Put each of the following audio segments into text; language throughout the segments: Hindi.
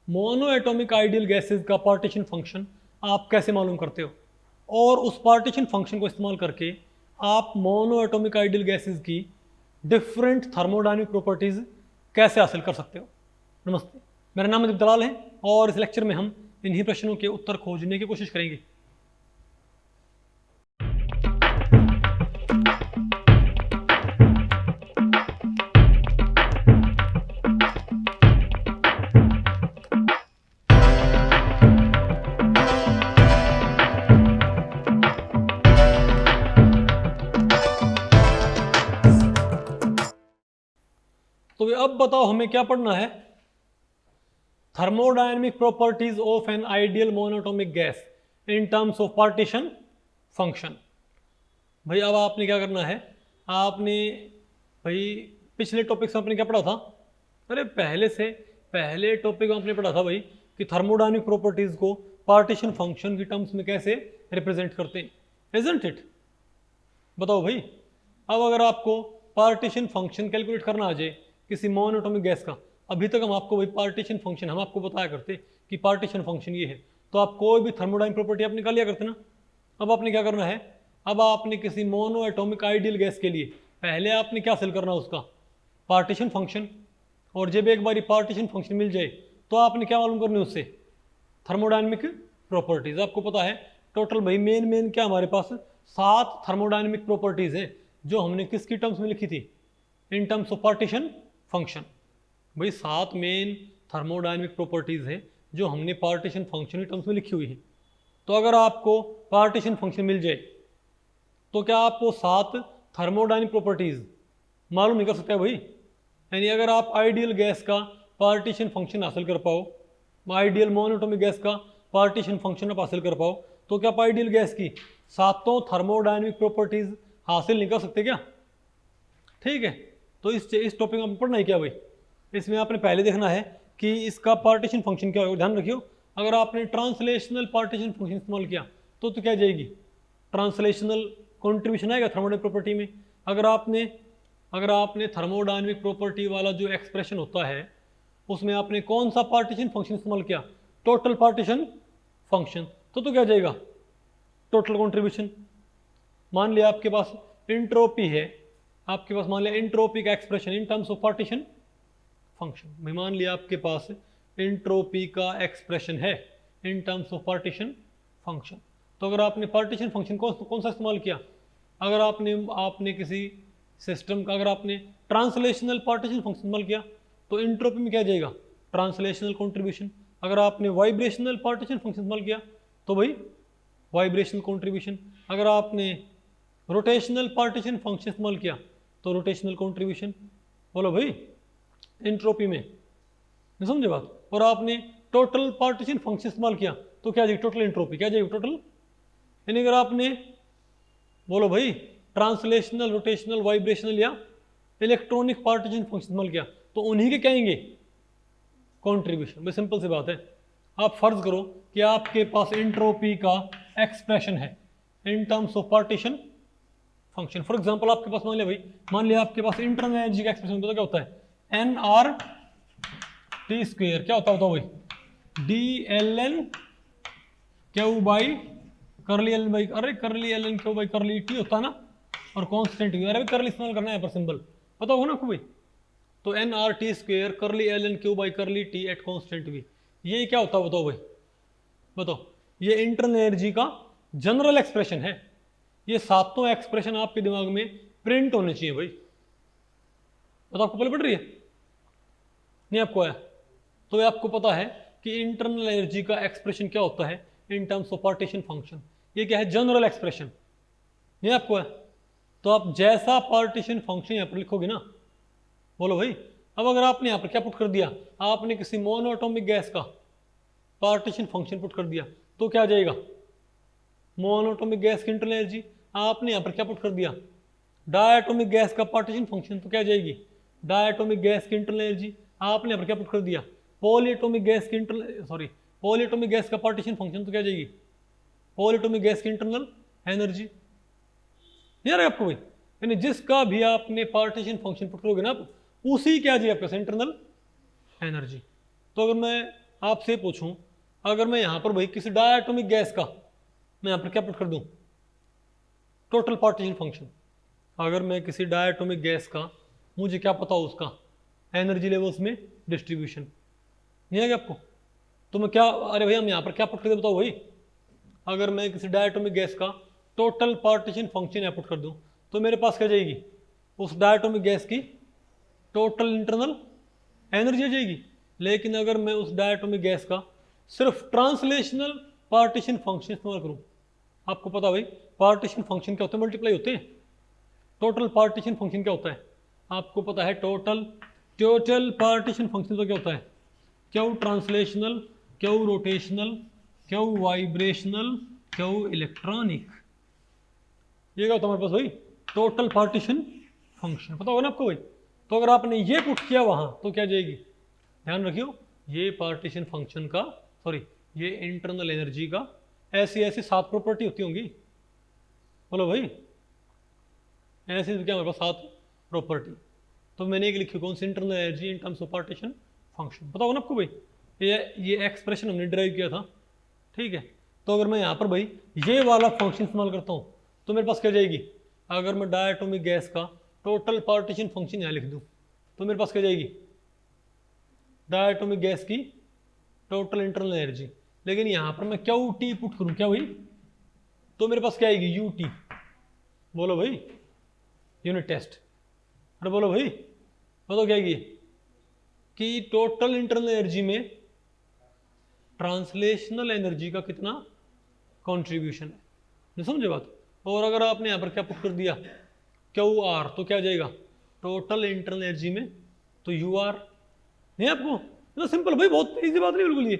मोनो एटॉमिक आइडियल गैसेज का पार्टीशन फंक्शन आप कैसे मालूम करते हो, और उस पार्टीशन फंक्शन को इस्तेमाल करके आप मोनो एटॉमिक आइडियल गैसेज की डिफरेंट थर्मोडायनेमिक प्रॉपर्टीज़ कैसे हासिल कर सकते हो। नमस्ते, मेरा नाम अदीप दलाल है और इस लेक्चर में हम इन्हीं प्रश्नों के उत्तर खोजने की कोशिश करेंगे। तो अब बताओ हमें क्या पढ़ना है। Thermodynamic properties of an ideal monoatomic gas in terms of partition function. भाई अब आपने क्या करना है, आपने भाई पिछले टॉपिक से आपने क्या पढ़ा था, अरे पहले टॉपिक में आपने पढ़ा था भाई कि थर्मोडायनेमिक प्रॉपर्टीज को पार्टीशन फंक्शन की टर्म्स में कैसे रिप्रेजेंट करते हैं, इजंट इट। बताओ भाई, अब अगर आपको पार्टीशन फंक्शन कैलकुलेट करना आ जाए किसी मोनोटॉमिक गैस का, अभी तक हम आपको भाई पार्टीशन फंक्शन हम आपको बताया करते कि पार्टीशन फंक्शन ये है, तो आप कोई भी थर्मोडायनेमिक प्रॉपर्टी आप निकाल लिया करते ना। अब आपने क्या करना है, अब आपने किसी मोनो एटॉमिक आइडियल गैस के लिए पहले आपने क्या हासिल करना उसका पार्टीशन फंक्शन, और जब एक बार पार्टीशन फंक्शन मिल जाए तो आपने क्या मालूम करनी उससे थर्मोडायनेमिक प्रॉपर्टीज। आपको पता है टोटल भाई मेन क्या हमारे पास 7 थर्मोडायनेमिक प्रॉपर्टीज है जो हमने किसकी टर्म्स में लिखी थी, इन टर्म्स ऑफ पार्टीशन फंक्शन। भाई 7 मेन थर्मोडायनेमिक प्रॉपर्टीज है जो हमने पार्टीशन फंक्शन की टर्म्स में लिखी हुई है। तो अगर आपको पार्टीशन फंक्शन मिल जाए तो क्या आपको 7 थर्मोडायनेमिक प्रॉपर्टीज मालूम नहीं कर सकते भाई। यानी अगर आप आइडियल गैस का पार्टीशन फंक्शन हासिल कर पाओ, आइडियल मोनोटॉमिक गैस का पार्टीशन फंक्शन आप हासिल कर पाओ, तो क्या आप आइडियल गैस की 7 थर्मोडायनेमिक प्रॉपर्टीज हासिल नहीं कर सकते क्या। ठीक है, तो इस टॉपिक में पढ़ना है क्या भाई, इसमें आपने पहले देखना है कि इसका पार्टीशन फंक्शन क्या होगा। ध्यान रखियो, अगर आपने ट्रांसलेशनल पार्टीशन फंक्शन इस्तेमाल किया तो क्या जाएगी, ट्रांसलेशनल कंट्रीब्यूशन आएगा थर्मोडायनेमिक प्रॉपर्टी में। अगर आपने थर्मोडायनेमिक प्रॉपर्टी वाला जो एक्सप्रेशन होता है उसमें आपने कौन सा पार्टीशन फंक्शन इस्तेमाल किया, टोटल पार्टीशन फंक्शन, तो क्या जाएगा टोटल कंट्रीब्यूशन। मान लिया आपके पास इंट्रोपी है, आपके पास मान लिया इंट्रोपी का expression in terms of partition function. भाई मान लिया आपके पास इंट्रोपी का एक्सप्रेशन है in terms of partition function, तो अगर आपने पार्टीशन फंक्शन कौन सा इस्तेमाल किया, अगर आपने किसी सिस्टम का अगर आपने ट्रांसलेशनल पार्टीशन फंक्शन इस्तेमाल किया तो इंट्रोपी में क्या जाएगा ट्रांसलेशनल कंट्रीब्यूशन। अगर आपने वाइब्रेशनल पार्टीशन फंक्शन इस्तेमाल किया तो भाई वाइब्रेशनल कंट्रीब्यूशन। अगर आपने रोटेशनल पार्टीशन फंक्शन इस्तेमाल किया तो रोटेशनल कंट्रीब्यूशन। बोलो भाई इंट्रोपी में, नहीं समझे बात। और आपने टोटल पार्टीशन फंक्शन इस्तेमाल किया तो क्या जाएगी टोटल इंट्रोपी, क्या जाएगी टोटल। यानी अगर आपने बोलो भाई ट्रांसलेशनल रोटेशनल वाइब्रेशनल या इलेक्ट्रॉनिक पार्टीशन फंक्शन इस्तेमाल किया तो उन्हीं के क्या आएंगे कॉन्ट्रीब्यूशन। भाई सिंपल सी बात है, आप फर्ज करो कि आपके पास इंट्रोपी का एक्सप्रेशन है in terms of partition function. For example आपके पास मान लिया आपके पास इंटरनल एनर्जी का एक्सप्रेशन होता है, क्या होता है एन आर टी स्क्वेयर, क्या होता है भाई D L N Q by curly L by, अरे curly L N Q by curly T होता है ना, और कॉन्स्टेंट वी, अरे करली इस्तेमाल करना है पर सिंबल पता होगा ना आपको भाई। तो N R T square curly L N Q by curly T at constant V, ये क्या होता है बताओ भाई, बताओ। ये इंटरनल एनर्जी का जनरल एक्सप्रेशन है। ये 7 एक्सप्रेशन आपके दिमाग में प्रिंट होने चाहिए भाई। बताओ आपको पहले पढ़ रही है नहीं आपको है, तो ये आपको पता है कि इंटरनल एनर्जी का एक्सप्रेशन क्या होता है in terms of partition function. ये क्या है जनरल एक्सप्रेशन, नहीं आपको है। तो आप जैसा पार्टीशन फंक्शन यहाँ पर लिखोगे ना, बोलो भाई। अब अगर आपने यहाँ पर क्या पुट कर दिया, आपने किसी मोनोएटॉमिक गैस का पार्टीशन फंक्शन पुट कर दिया तो क्या जाएगा मोनोएटॉमिक गैस की इंटरनल एनर्जी। आपने यहाँ पर क्या पुट कर दिया डायटोमिक गैस का पार्टीशन फंक्शन तो क्या जाएगी डायटोमिक गैस की इंटरनल एनर्जी। आपने यहाँ पर क्या पुट कर दिया पॉलीएटॉमिक गैस की पॉलीएटॉमिक गैस का पार्टीशन फंक्शन तो क्या जाएगी पॉलीएटॉमिक गैस की इंटरनल एनर्जी। यार आपको भाई, यानी जिसका भी आपने पार्टीशन फंक्शन पुट करोगे ना उसी क्या जाएगी आपके इंटरनल एनर्जी। तो अगर मैं आपसे पूछूं, अगर मैं यहाँ पर भाई किसी डायटोमिक गैस का मैं यहाँ पर क्या पुट कर दूं, टोटल पार्टीशन फंक्शन। अगर मैं किसी डायटोमिक गैस का, मुझे क्या पता हो उसका एनर्जी लेवल्स में डिस्ट्रीब्यूशन, नहीं है क्या आपको? तो मैं क्या, अरे भैया हम यहाँ पर क्या पुट कर दे बताओ भाई। अगर मैं किसी डायटोमिक गैस का टोटल पार्टीशन फंक्शन यहाँ पुट कर दूँ तो मेरे पास क्या जाएगी, उस डायटोमिक गैस की टोटल इंटरनल एनर्जी आ जाएगी। लेकिन अगर मैं उस डायटोमिक गैस का सिर्फ ट्रांसलेशनल पार्टीशन फंक्शन इस्तेमाल करूँ, आपको पता भाई पार्टीशन फंक्शन क्या होते हैं, मल्टीप्लाई होते हैं। टोटल पार्टीशन फंक्शन क्या होता है आपको पता है, टोटल पार्टीशन फंक्शन तो क्या होता है, Q translational, Q rotational, Q vibrational, Q electronic, ये क्या होता है हमारे पास भाई, टोटल पार्टीशन फंक्शन, पता होगा ना आपको भाई। तो अगर आपने ये पुट किया वहां तो क्या जाएगी, ध्यान रखियो, ये पार्टीशन फंक्शन का, सॉरी ये इंटरनल एनर्जी का ऐसी ऐसी 7 प्रॉपर्टी होती होंगी, बोलो भाई ऐसी क्या हमारे पास 7 प्रॉपर्टी। तो मैंने एक लिखी कौन सी, internal energy in terms of partition function, पता होगा ना आपको भाई। ये एक्सप्रेशन हमने ड्राइव किया था, ठीक है। तो अगर मैं यहाँ पर भाई ये वाला फंक्शन इस्तेमाल करता हूँ तो मेरे पास क्या जाएगी, अगर मैं डायटोमिक गैस का टोटल पार्टीशन फंक्शन यहाँ लिख दूँ तो मेरे पास क्या जाएगी, डायटोमिक गैस की टोटल इंटरनल एनर्जी। लेकिन यहाँ पर मैं क्यू टी पुट करूँ क्या भाई, तो मेरे पास क्या आएगी, यू टी, बोलो भाई यूनिट टेस्ट, अरे बोलो भाई बताओ क्या आएगी, कि टोटल इंटरनल एनर्जी में ट्रांसलेशनल एनर्जी का कितना कंट्रीब्यूशन है, नहीं समझे बात। और अगर आपने यहाँ पर क्या पुट कर दिया, क्यू आर, तो क्या जाएगा, टोटल इंटरनल एनर्जी में तो यू आर, नहीं आपको, तो सिंपल भाई, बहुत इजी बात नहीं बिल्कुल ये,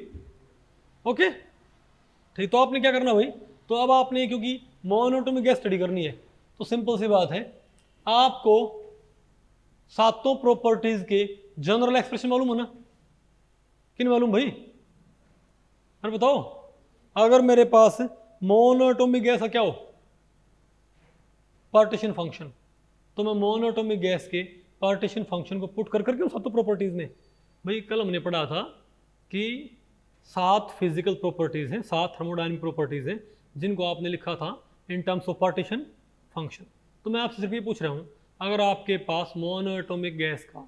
ओके ठीक। तो आपने क्या करना भाई, तो अब आपने क्योंकि मोनोटोमिक गैस स्टडी करनी है तो सिंपल सी बात है, आपको 7 प्रॉपर्टीज के जनरल एक्सप्रेशन मालूम है ना, किन मालूम भाई, अरे बताओ। अगर मेरे पास मोनोटोमिक गैस का क्या हो, पार्टीशन फंक्शन, तो मैं मोनोटोमिक गैस के पार्टीशन फंक्शन को पुट कर करके 7 प्रॉपर्टीज में, भाई कल हमने पढ़ा था कि 7 फिजिकल प्रॉपर्टीज हैं, 7 थर्मोडायनामिक प्रॉपर्टीज हैं जिनको आपने लिखा था इन टर्म्स ऑफ पार्टीशन फंक्शन। तो मैं आपसे सिर्फ ये पूछ रहा हूँ, अगर आपके पास मोनोएटॉमिक गैस का,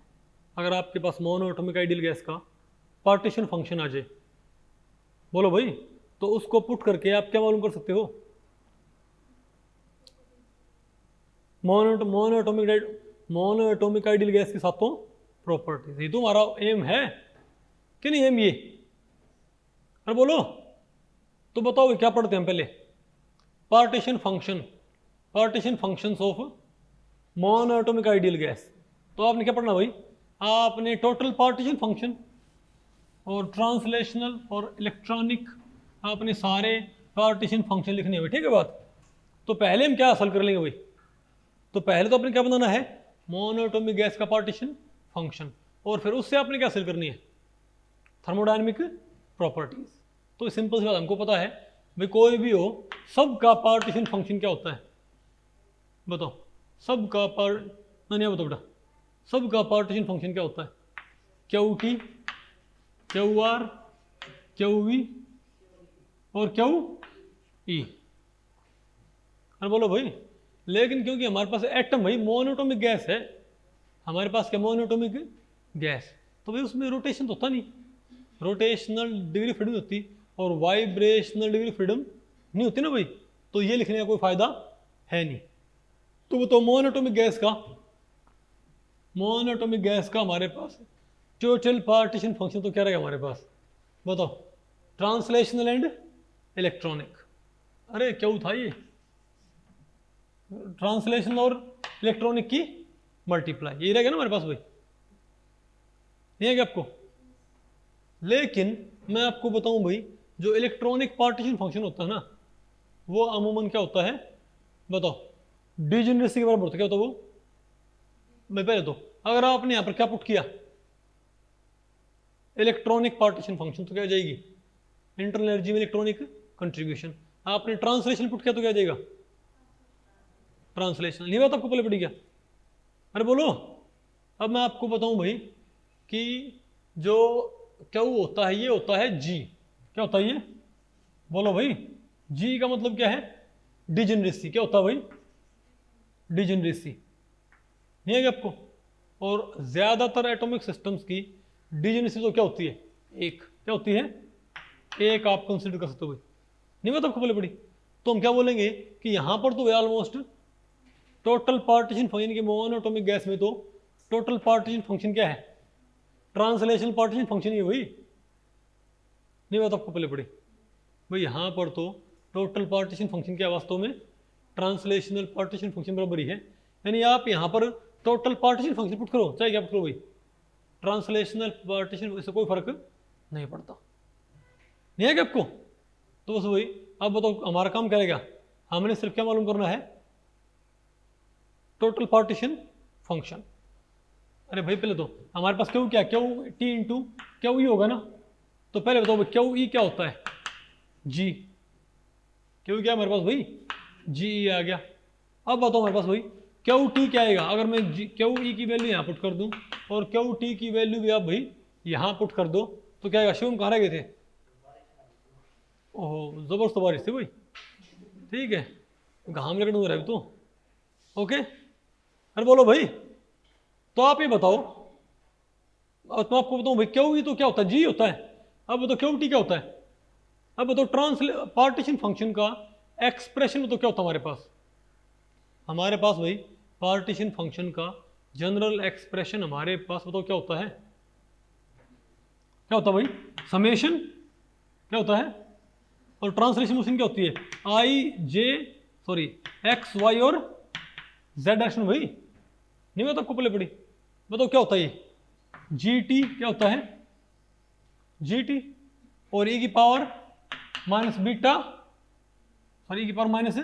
अगर आपके पास मोनोएटॉमिक आइडियल गैस का पार्टीशन फंक्शन आ जाए, बोलो भाई, तो उसको पुट करके आप क्या मालूम कर सकते हो, मोनोएटॉमिक आइडियल गैस की 7 प्रॉपर्टीज। ये तुम्हारा एम है कि नहीं एम ये, अरे बोलो तो बताओ क्या पढ़ते हैं हम पहले, partition functions of monoatomic ideal gas. तो आपने क्या पढ़ना भाई, आपने टोटल पार्टीशन फंक्शन और ट्रांसलेशनल और इलेक्ट्रॉनिक, आपने सारे पार्टीशन फंक्शन लिखने हुए, ठीक है बात। तो पहले हम क्या हासिल कर लेंगे भाई, तो पहले तो आपने क्या बनाना है, मोनोएटॉमिक गैस का पार्टीशन फंक्शन, और फिर उससे आपने क्या हासिल करनी है, थर्मोडायनामिक प्रॉपर्टीज। तो सिंपल सी बात हमको पता है भाई, कोई भी हो सबका पार्टीशन फंक्शन क्या होता है, बताओ, सबका नहीं बताओ बेटा, सबका पार्टीशन फंक्शन क्या होता है, Q T, Q R, Q V और क्यू ई, अरे बोलो भाई। लेकिन क्योंकि हमारे पास एटम भाई मोनोएटॉमिक गैस है, हमारे पास क्या मोनोएटॉमिक गैस, तो भाई उसमें रोटेशन तो होता नहीं, रोटेशनल डिग्री फ्रीडम होती और वाइब्रेशनल डिग्री फ्रीडम नहीं होती ना भाई, तो ये लिखने का कोई फायदा है नहीं। तो वो तो मोनोएटॉमिक गैस का हमारे पास टोटल पार्टीशन फंक्शन तो क्या रहेगा हमारे पास, बताओ, ट्रांसलेशनल एंड इलेक्ट्रॉनिक। अरे क्यों था ये, ट्रांसलेशन और इलेक्ट्रॉनिक की मल्टीप्लाई, ये रहेगा ना हमारे पास भाई, नहीं है क्या आपको। लेकिन मैं आपको बताऊं भाई, जो इलेक्ट्रॉनिक पार्टीशन फंक्शन होता है ना, वो अमूमन क्या होता है, बताओ, डिजेनरेसी के बराबर होता है, क्या होता है वो, मैं पहले तो अगर आपने यहां पर क्या पुट किया, इलेक्ट्रॉनिक पार्टीशन फंक्शन, तो क्या जाएगी, इंटरनल एनर्जी में इलेक्ट्रॉनिक कंट्रीब्यूशन। आपने ट्रांसलेशन पुट किया तो क्या जाएगा, ट्रांसलेशन। ये बात आपको पहले पड़ी क्या, अरे बोलो। अब मैं आपको बताऊं भाई कि जो क्या वो होता है, ये होता है जी। क्या होता है ये, बोलो भाई। जी का मतलब क्या है, डिजेनरेसी। क्या होता है भाई, डिजेनरेसी। नहीं है क्या आपको? और ज्यादातर एटॉमिक सिस्टम्स की डिजेनरेसी तो क्या होती है, एक। क्या होती है, एक। आप कंसिडर कर सकते हो भाई, नहीं पता आपको पहले पड़ी। तो हम क्या बोलेंगे कि यहां पर तो ऑलमोस्ट टोटल पार्टीशन फंक्शन के मोनोटॉमिक गैस में तो टोटल पार्टीशन फंक्शन क्या है, ट्रांसलेशनल पार्टीशन फंक्शन ही है भाई। नहीं बात आपको पहले पड़ी भाई, यहां पर तो टोटल पार्टीशन फंक्शन क्या है वास्तव में, ट्रांसलेशनल पार्टीशन फंक्शन बराबर ही है। यानी आप यहां पर टोटल पार्टीशन फंक्शन पुट करो चाहे क्या पुट करो भाई, ट्रांसलेशनल पार्टीशन, इससे कोई फर्क नहीं पड़ता। नहीं है क्या आपको? तो बस वही, अब बताओ हमारा काम क्या रहेगा, हमने सिर्फ क्या मालूम करना है, टोटल पार्टीशन फंक्शन। अरे भाई पहले तो हमारे पास क्यू क्या, Q T into Q E होगा ना। तो पहले बताओ भाई क्यू ई क्या होता है, जी। क्यू क्या हमारे पास भाई, जी ई आ गया। अब बताओ हमारे पास भाई क्यू टी क्या आएगा, अगर मैं क्यू ई की वैल्यू यहाँ पुट कर दूं और क्यू टी की वैल्यू भी आप भाई यहाँ पुट कर दो, तो क्या आएगा? शिवम कहाँ रह गए थे? ओहो जबरदस्त बारिश थी भाई, ठीक है, घाम लगने हो रहा है अभी तो। ओके, अरे बोलो भाई, तो आप ये बताओ, तो आपको बताऊं भाई क्यू ई तो क्या होता है, जी होता है। अब बताओ क्यू टी क्या होता है। अब बताओ पार्टीशन फंक्शन का एक्सप्रेशन तो क्या होता है हमारे पास, हमारे पास भाई पार्टीशन फंक्शन का जनरल एक्सप्रेशन हमारे पास बताओ क्या होता है, क्या होता है भाई, समेशन। क्या होता है, और ट्रांसलेशन मोशन क्या होती है, आई जे सॉरी एक्स वाई और जेड डायरेक्शन भाई। नहीं बताओ आपको पहले पड़ी, बताओ क्या होता है ये, जी टी क्या होता है, जी टी और ई की पावर माइनस बीटा सॉरी ई की पावर माइनस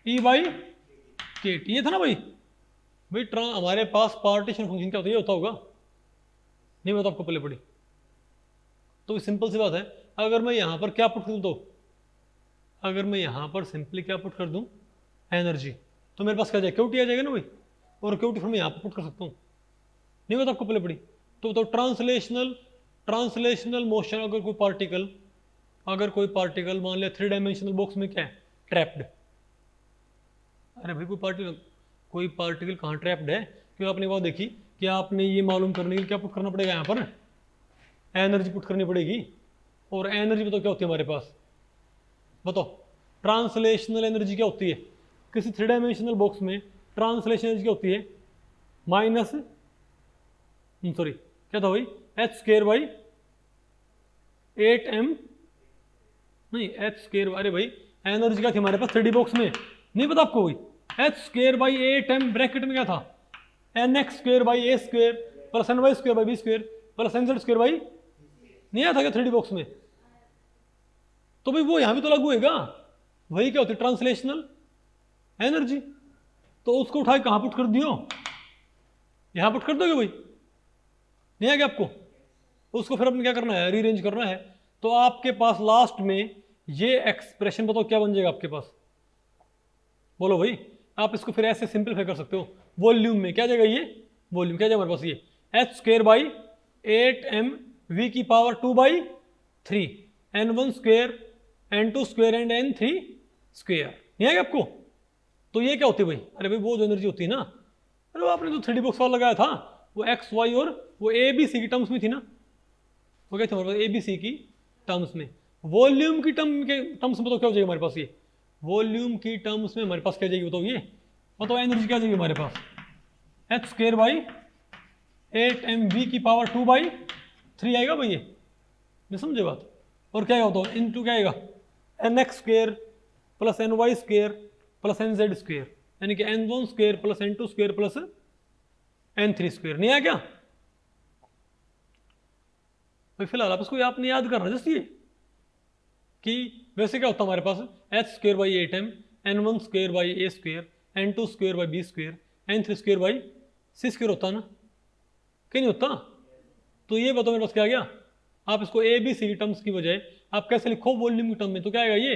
ई बाई के टी, ये था ना भाई। भाई हमारे पास पार्टीशन फंक्शन क्या होता है, ये होता होगा। नहीं बताओ आपको पहले पड़ी, तो सिंपल सी बात है। अगर मैं यहां पर क्या पुट कर दूं, तो अगर मैं यहां पर सिंपली क्या पुट कर दूं, एनर्जी, तो मेरे पास क्या जाएगा, क्यूटी आ जाएगा ना भाई। और क्यूटी फिर मैं यहां पर पुट कर सकता हूं। नहीं बताओ आपको पहले पड़ी, तो ट्रांसलेशनल मोशन, अगर कोई पार्टिकल मान लिया 3 डायमेंशनल बॉक्स में क्या है, ट्रैप्ड। अरे भाई कोई पार्टिकल कहाँ ट्रैप्ड है, क्यों आपने बात देखी कि आपने ये मालूम करने के लिए क्या पुट करना पड़ेगा, यहाँ पर एनर्जी पुट करनी पड़ेगी। और एनर्जी बताओ क्या होती है हमारे पास, बताओ ट्रांसलेशनल एनर्जी क्या होती है किसी 3 डायमेंशनल बॉक्स में, ट्रांसलेशन एनर्जी क्या होती है, माइनस सॉरी क्या था भाई, एच स्क्वायर बाई 8m, नहीं एच स्क्वायर, अरे भाई एनर्जी क्या थी हमारे पास 3D बॉक्स में, नहीं पता आपको भाई, H square by 8m bracket में क्या था, N X square by A square plus N Y square by B square plus N Z square by, नहीं आया था क्या 3D बॉक्स में। तो भाई वो यहां भी तो लागू होगा, वही क्या होती है, ट्रांसलेशनल एनर्जी। तो उसको उठा के कहां पुट कर दियो, यहां पुट कर दोगे भाई, नहीं है क्या आपको? उसको फिर अपने क्या करना है, रीअरेंज करना है। तो आपके पास लास्ट में ये एक्सप्रेशन बताओ क्या बन जाएगा आपके पास, बोलो भाई। आप इसको फिर ऐसे सिंपलीफाई कर सकते हो, वॉल्यूम में क्या जाएगा, ये वॉल्यूम क्या जाएगा हमारे पास, ये H square by 8m v की power 2/3 n1 square n2 square and n3 square, नहीं है क्या आपको? तो ये क्या होती है भाई, अरे भाई वो जो एनर्जी होती है ना, अरे वो आपने तो 3D बॉक्स वाला लगाया था, वो एक्स वाई और वो ए बी सी की टर्म्स में थी ना, वो क्या था हमारे पास, ए बी सी की टर्म्स में। वॉल्यूम की टर्म्स में बताओ क्या हो जाएगा हमारे पास, ये वॉल्यूम की टर्म्स में हमारे पास क्या जाएगी बताओ, ये बताओ एनर्जी क्या जाएगी हमारे पास, एच स्क्वायर बाई 8mv की पावर 2/3 आएगा भाई, ये मैं समझे बात। और क्या होता है इनटू क्या आएगा, N X square plus N Y square plus N Z square, यानी कि n1 square plus n2 square plus n3 square, नहीं आया क्या भाई? फिलहाल आप इसको आपने याद करना जस्ट ये कि वैसे क्या होता है हमारे पास, H square by 8m n1 square by A square n2 square by B square n3 square by C square होता ना, क्या नहीं होता? तो ये बताओ मेरे पास क्या आ गया, आप इसको ए बी सी टर्म्स की बजाय आप कैसे लिखो, वॉल्यूम की टर्म में, तो क्या आएगा, ये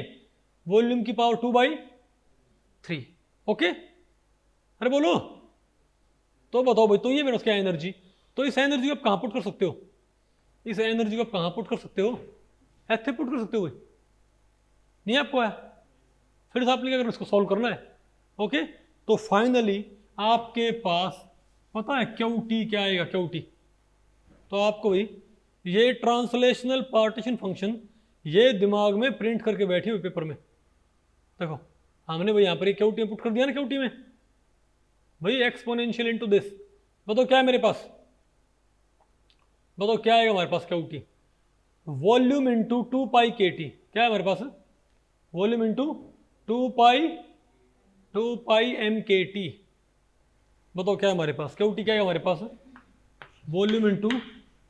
वॉल्यूम की पावर 2/3। ओके, अरे बोलो, तो बताओ भाई, तो ये मेरे पास क्या एनर्जी, तो इस एनर्जी को आप कहां पुट कर सकते हो, इस एनर्जी को आप कहाँ पुट कर सकते हो, ऐसे पुट कर सकते हो भाई, नहीं आपको आया, फिर से आपने क्या करना, इसको सॉल्व करना है। ओके, तो फाइनली आपके पास पता है क्यू टी क्या आएगा, क्यू टी, तो आपको भाई ये ट्रांसलेशनल पार्टीशन फंक्शन ये दिमाग में प्रिंट करके बैठी हुई पेपर में, देखो हमने भाई यहाँ पर क्यू टी पुट कर दिया ना, क्यू टी में भाई एक्सपोनेंशियल इनटू दिस, बताओ क्या है मेरे पास, बताओ क्या आएगा हमारे पास क्यू टी, वॉल्यूम इंटू 2 पाई के टी, क्या है हमारे पास, volume into 2 pi M K T, बताओ क्या है हमारे पास, क्यू टी क्या है हमारे पास, volume into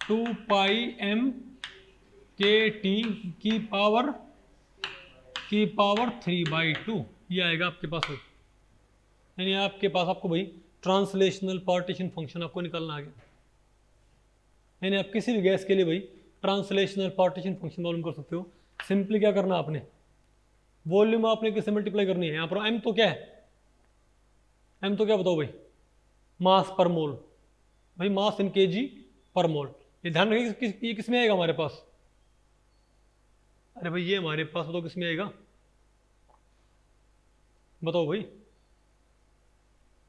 2 pi M K T की पावर 3/2, ये आएगा आपके पास, यानी आपके पास आपको भाई ट्रांसलेशनल पार्टीशन फंक्शन आपको निकालना आ गया, यानी आप किसी भी गैस के लिए भाई ट्रांसलेशनल पार्टीशन फंक्शन मालूम कर सकते हो। सिंपली क्या करना आपने, वॉल्यूम आपने किससे मल्टीप्लाई करनी है, यहाँ पर एम तो क्या है, एम तो क्या बताओ भाई, मास पर मोल, भाई मास इन केजी पर मोल, ये ध्यान रखिए ये किस में आएगा हमारे पास, अरे भाई ये हमारे पास बताओ किस में आएगा, बताओ भाई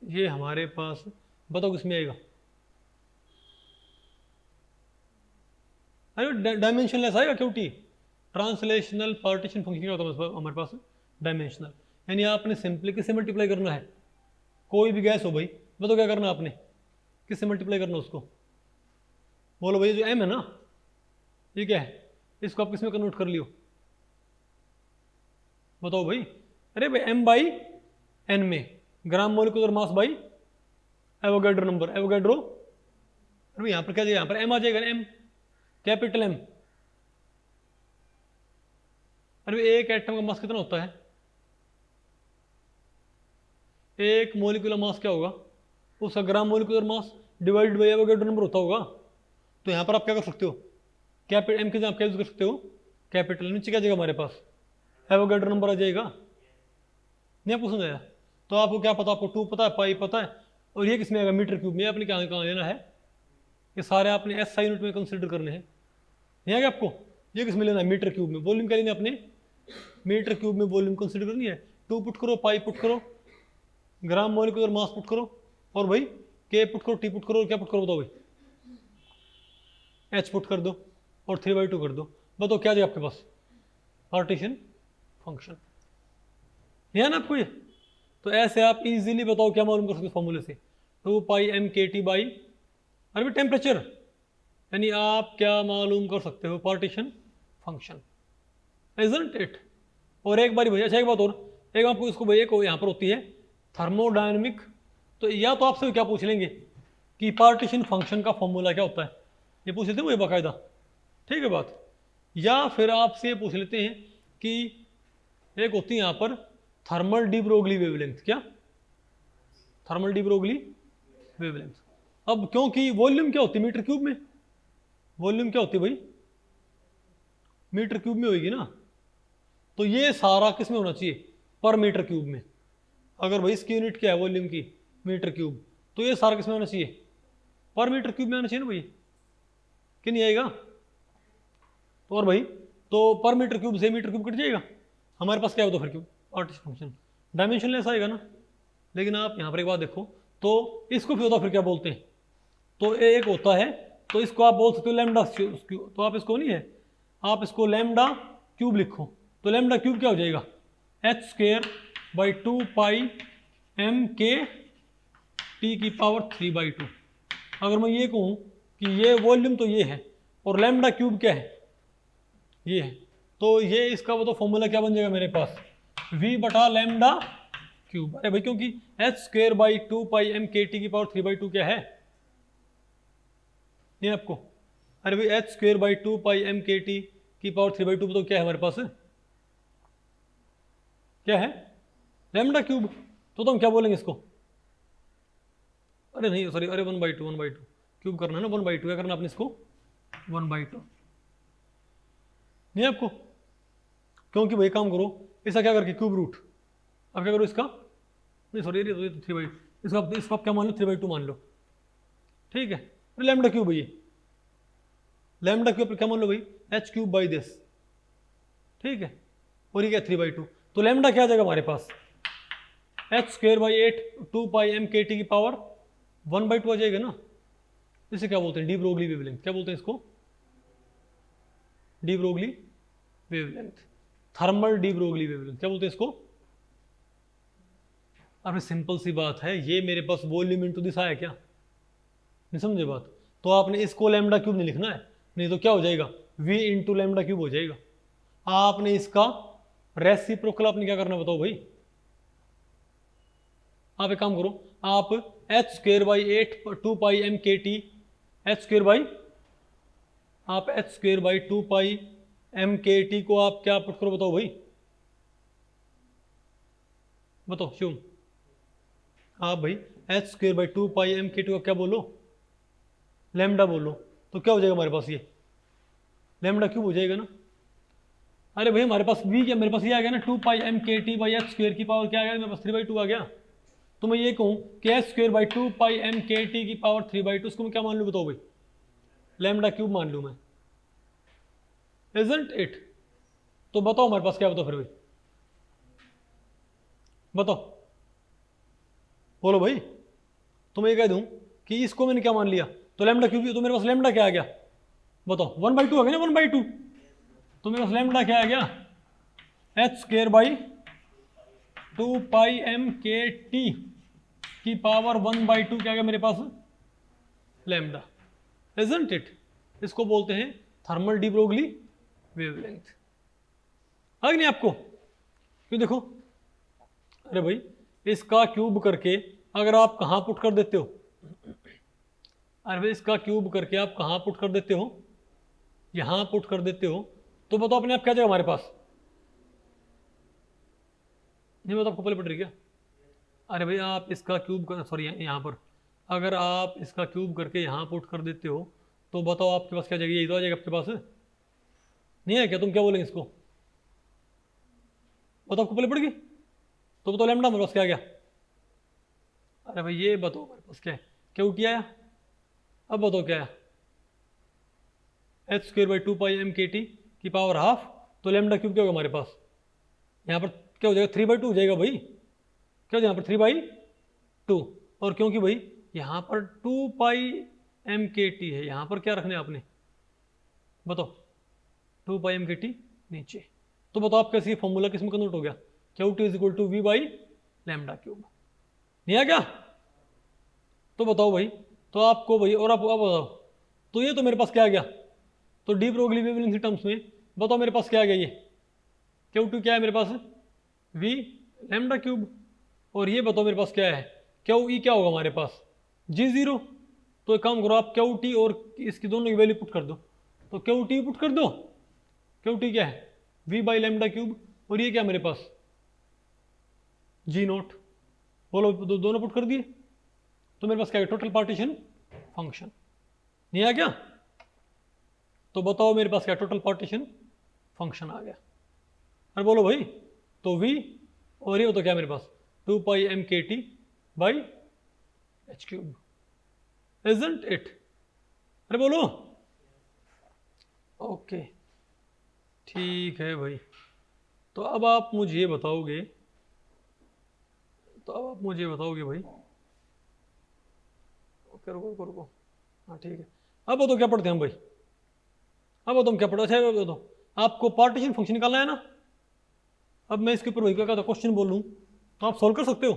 ये हमारे पास बताओ किस में आएगा, अरे डायमेंशनलेस आएगा Q T, translational partition function क्या होता है हमारे पास, डायमेंशनल, यानी आपने सिंपली किससे मल्टीप्लाई करना है, कोई भी गैस हो भाई, बताओ क्या करना आपने, किससे मल्टीप्लाई करना उसको, बोलो भाई जो एम है ना, ये क्या है, इसको आप किस में कन्वर्ट कर लियो, बताओ भाई, अरे भाई एम बाई एन में, gram molecular mass by Avogadro number, Avogadro, अरे यहाँ पर क्या जाएगा, यहाँ पर एम आ जाएगा, एम कैपिटल एम, अरे एक एटम का मास कितना होता है, एक मोलिकुलर मास क्या होगा, उसका gram molecular mass divided by Avogadro number होता होगा, तो यहाँ पर आप क्या कर सकते हो, कैपिटल एम के जगह आप क्या यूज कर सकते हो, कैपिटल, नीचे क्या जाएगा हमारे पास, एवोगैड्रो नंबर आ जाएगा, नहीं आपको समझ आया, तो आपको क्या पता, आपको 2 पता है, पाई पता है, और ये किसमें आएगा, मीटर क्यूब में, आपने क्या कहाँ लेना है, ये सारे आपने एस आई यूनिट में कंसिडर करने हैं, नहीं आएगा आपको, ये किसमें लेना है, मीटर क्यूब में, वॉल्यूम क्या लेना है अपने, मीटर क्यूब में वॉल्यूम कंसिडर करनी है, 2 पुट करो, पाई पुट करो, ग्राम मोलिकुलर मास पुट करो, और भाई के पुट करो, टी पुट करो, क्या पुट करो बताओ भाई, एच पुट कर दो, और 3/2 कर दो, बताओ क्या जाए आपके पास, पार्टीशन फंक्शन, है ना आपको ये, तो ऐसे आप इजीली बताओ क्या मालूम कर सकते हो फॉर्मूले से, 2 pi M K T by, अरे भाई टेम्परेचर, यानी आप क्या मालूम कर सकते हो, पार्टीशन फंक्शन, इजंट इट। और एक बार भैया, अच्छा एक बात और, एक आपको इसको भैया को यहाँ पर होती है थर्मोडायनेमिक, तो या तो आपसे क्या पूछ लेंगे कि पार्टीशन फंक्शन का फॉर्मूला क्या होता है, ये पूछ लेते हैं मुझे बाकायदा, ठीक है बात, या फिर आपसे पूछ लेते हैं कि एक होती है यहाँ पर थर्मल डी ब्रोगली वेवलेंथ, क्या थर्मल डी ब्रोगली वेवलेंथ, अब क्योंकि वॉल्यूम क्या होती है मीटर क्यूब में, वॉल्यूम क्या होती है भाई, मीटर क्यूब में होगी ना, तो ये सारा किस में होना चाहिए, पर मीटर क्यूब में, अगर भाई इसकी यूनिट क्या है वॉल्यूम की, मीटर क्यूब, तो ये सारा किस में होना चाहिए, पर मीटर क्यूब में आना चाहिए ना भाई, कि नहीं आएगा, तो और भाई तो पर मीटर क्यूब से मीटर क्यूब कट जाएगा, हमारे पास क्या होता फिर क्यूब, पार्टीशन फंक्शन डायमेंशनलेस आएगा ना, लेकिन आप यहाँ पर एक बात देखो, तो इसको फिर होता फिर क्या बोलते हैं, तो एक होता है, तो इसको आप बोल सकते हो लैम्डा क्यूब, तो आप इसको नहीं है, आप इसको लैम्डा क्यूब लिखो, तो लैम्डा क्यूब क्या हो जाएगा, h² / 2 pi M K T की पावर 3/2, अगर मैं ये कहूँ कि ये वॉल्यूम तो ये है, और लैम्डा क्यूब क्या है, ये है, तो ये इसका वो तो फॉर्मूला क्या बन जाएगा मेरे पास, v बटा लैम्डा क्यूब, अरे भाई क्योंकि h² / 2 pi M K T की पावर 3/2 क्या है, ये आपको, अरे भाई h² / 2 pi M K T की पावर 3/2 तो क्या है हमारे पास, क्या है, लैम्डा क्यूब, तो हम क्या बोलेंगे इसको, अरे नहीं सॉरी, अरे 1/2 क्यूब करना है ना, 1/2 क्या करना आपने इसको, 1/2, नहीं आपको, क्योंकि भाई काम करो इसका क्या करके क्यूब रूट, अब क्या करो इसका, नहीं सॉरी ये तो 3/2, इसको आप क्या मान लो, 3/2 मान लो, ठीक है, लैम्डा क्यूब है ये, लैम्डा क्यूब क्या मान लो भाई, एच क्यूब बाई दिस, ठीक है, और ये क्या 3/2, तो लैम्डा क्या आ जाएगा हमारे पास, H square by 8 2 pi M K T की पावर 1/2 आ जाएगा ना। इसे क्या बोलते हैं, डी ब्रोगली वेवलेंथ, क्या बोलते हैं इसको, de Broglie wavelength, thermal de Broglie wavelength, क्या बोलते हैं इसको। अरे सिंपल सी बात है, ये मेरे पास वॉल्यूम इनटू दिस आया क्या, नहीं समझे बात, तो आपने इसको लैम्डा क्यूब नहीं लिखना है, नहीं तो क्या हो जाएगा, v इंटू लैम्डा क्यूब हो जाएगा। आपने इसका रेसिप्रोकल आपने क्या करना बताओ भाई, आप एक काम करो, आप H square by 8 2 pi M K T, H square by, आप H square by 2 pi M K T को आप क्या पुट करो बताओ भाई, बताओ शिवम, आप भाई H square by 2 pi M K T को क्या बोलो, लैम्डा बोलो, तो क्या हो जाएगा हमारे पास, ये लैम्डा क्यूब हो जाएगा ना। अरे भाई हमारे पास v क्या, मेरे पास ये आ गया ना 2 pi M K T by H square की पावर क्या आ गया, मेरे पास 3/2 आ गया। तो मैं ये कहूँ कि H square by 2 pi M K T की पावर 3/2, उसको मैं क्या मान लूँ बताओ भाई, लैम्डा क्यूब मान लूँ मैं, इजंट इट। तो बताओ हमारे पास क्या बताओ फिर भाई, बताओ, बोलो भाई, तो मैं ये कह दूँ कि इसको मैंने क्या मान लिया, तो लैम्डा क्यूब, तो मेरे पास लैम्डा क्या आ गया बताओ, 1/2 आ गया ना, 1/2, तो मेरे पास लैम्डा क्या आ गया, H square by 2 pi M K T की पावर 1/2 क्या आ गया मेरे पास, लैम्डा, इजंट इट। इसको बोलते हैं थर्मल डी ब्रोगली वेवलेंथ। आ गया नहीं आपको, क्यों देखो, अरे भाई इसका क्यूब करके अगर आप कहाँ पुट कर देते हो, अरे भाई इसका क्यूब करके आप कहाँ पुट कर देते हो, यहाँ पुट कर देते हो, तो बताओ अपने आप क्या जाएगा हमारे पास, नहीं बताओ आपको पहले पड़ रही क्या। अरे भाई आप इसका क्यूब कर, सॉरी यहाँ पर अगर आप इसका क्यूब करके यहाँ पुट कर देते हो, तो बताओ आपके पास क्या जाएगा, ये तो आ जाएगा आपके पास, नहीं है क्या, तुम क्या बोलेंगे इसको, बताओ आपको पहले पड़ गई, तो बताओ लैम्डा मेरे पास क्या आ गया। अरे भाई ये बताओ मेरे पास क्या है, क्या उठी आया, अब बताओ क्या है, H square by 2 pi M K T की पावर हाफ, तो लैम्डा क्यूब क्या होगा हमारे पास, यहाँ पर क्या हो जाएगा 3/2 हो जाएगा भाई, क्या हो जाएगा यहाँ पर 3/2, और क्योंकि भाई यहाँ पर 2 पाई एम के टी है, यहाँ पर क्या रखना है आपने बताओ, 2 पाई एम के टी नीचे, तो बताओ आप कैसे फॉर्मूला किस में कन्वर्ट हो गया, Q T is equal to V by lambda cube, नहीं आ क्या, तो बताओ भाई, तो आपको भाई, और आप बताओ, तो ये तो मेरे पास क्या आ गया, तो डी ब्रोगली वेवलेंथ टर्म्स में बताओ मेरे पास क्या आ गया, ये क्यू टू क्या है मेरे पास, वी लैम्डा क्यूब, और ये बताओ मेरे पास क्या है, क्यू ई क्या होगा हमारे पास, G0। तो एक काम करो आप क्यू टी और इसकी दोनों की वैल्यू पुट कर दो, तो क्यू टी पुट कर दो, क्यू टी क्या है वी बाई लैम्डा क्यूब, और ये क्या मेरे पास G0, बोलो दोनों पुट कर दिए, तो मेरे पास क्या है टोटल पार्टीशन फंक्शन, नहीं आ क्या, तो बताओ मेरे पास क्या टोटल पार्टीशन फंक्शन आ गया, अरे बोलो भाई, तो v और ये तो क्या मेरे पास 2 pi M K T by H cube, isn't it, अरे बोलो, ओके ठीक है भाई। तो अब आप मुझे ये बताओगे, तो अब आप मुझे बताओगे भाई, ओके रुको रुको, हाँ ठीक है, अब तो क्या पढ़ते हैं हम भाई, अब तुम क्या पढ़ो, अच्छा अब तो आपको पार्टीशन फंक्शन निकालना है ना, अब मैं इसके ऊपर वही क्या था क्वेश्चन बोल लूँ, तो आप सॉल्व कर सकते हो,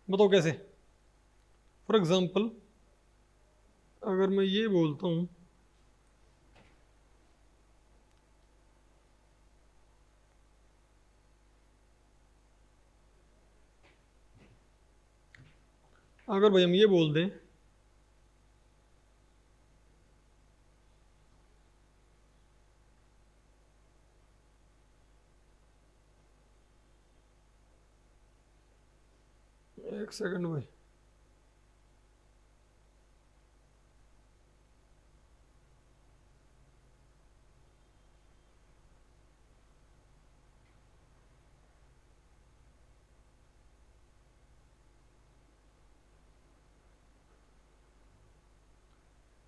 बताओ कैसे, फॉर एग्जाम्पल अगर मैं ये बोलता हूँ, अगर भाई हम ये बोल दें एक सेकंड भाई,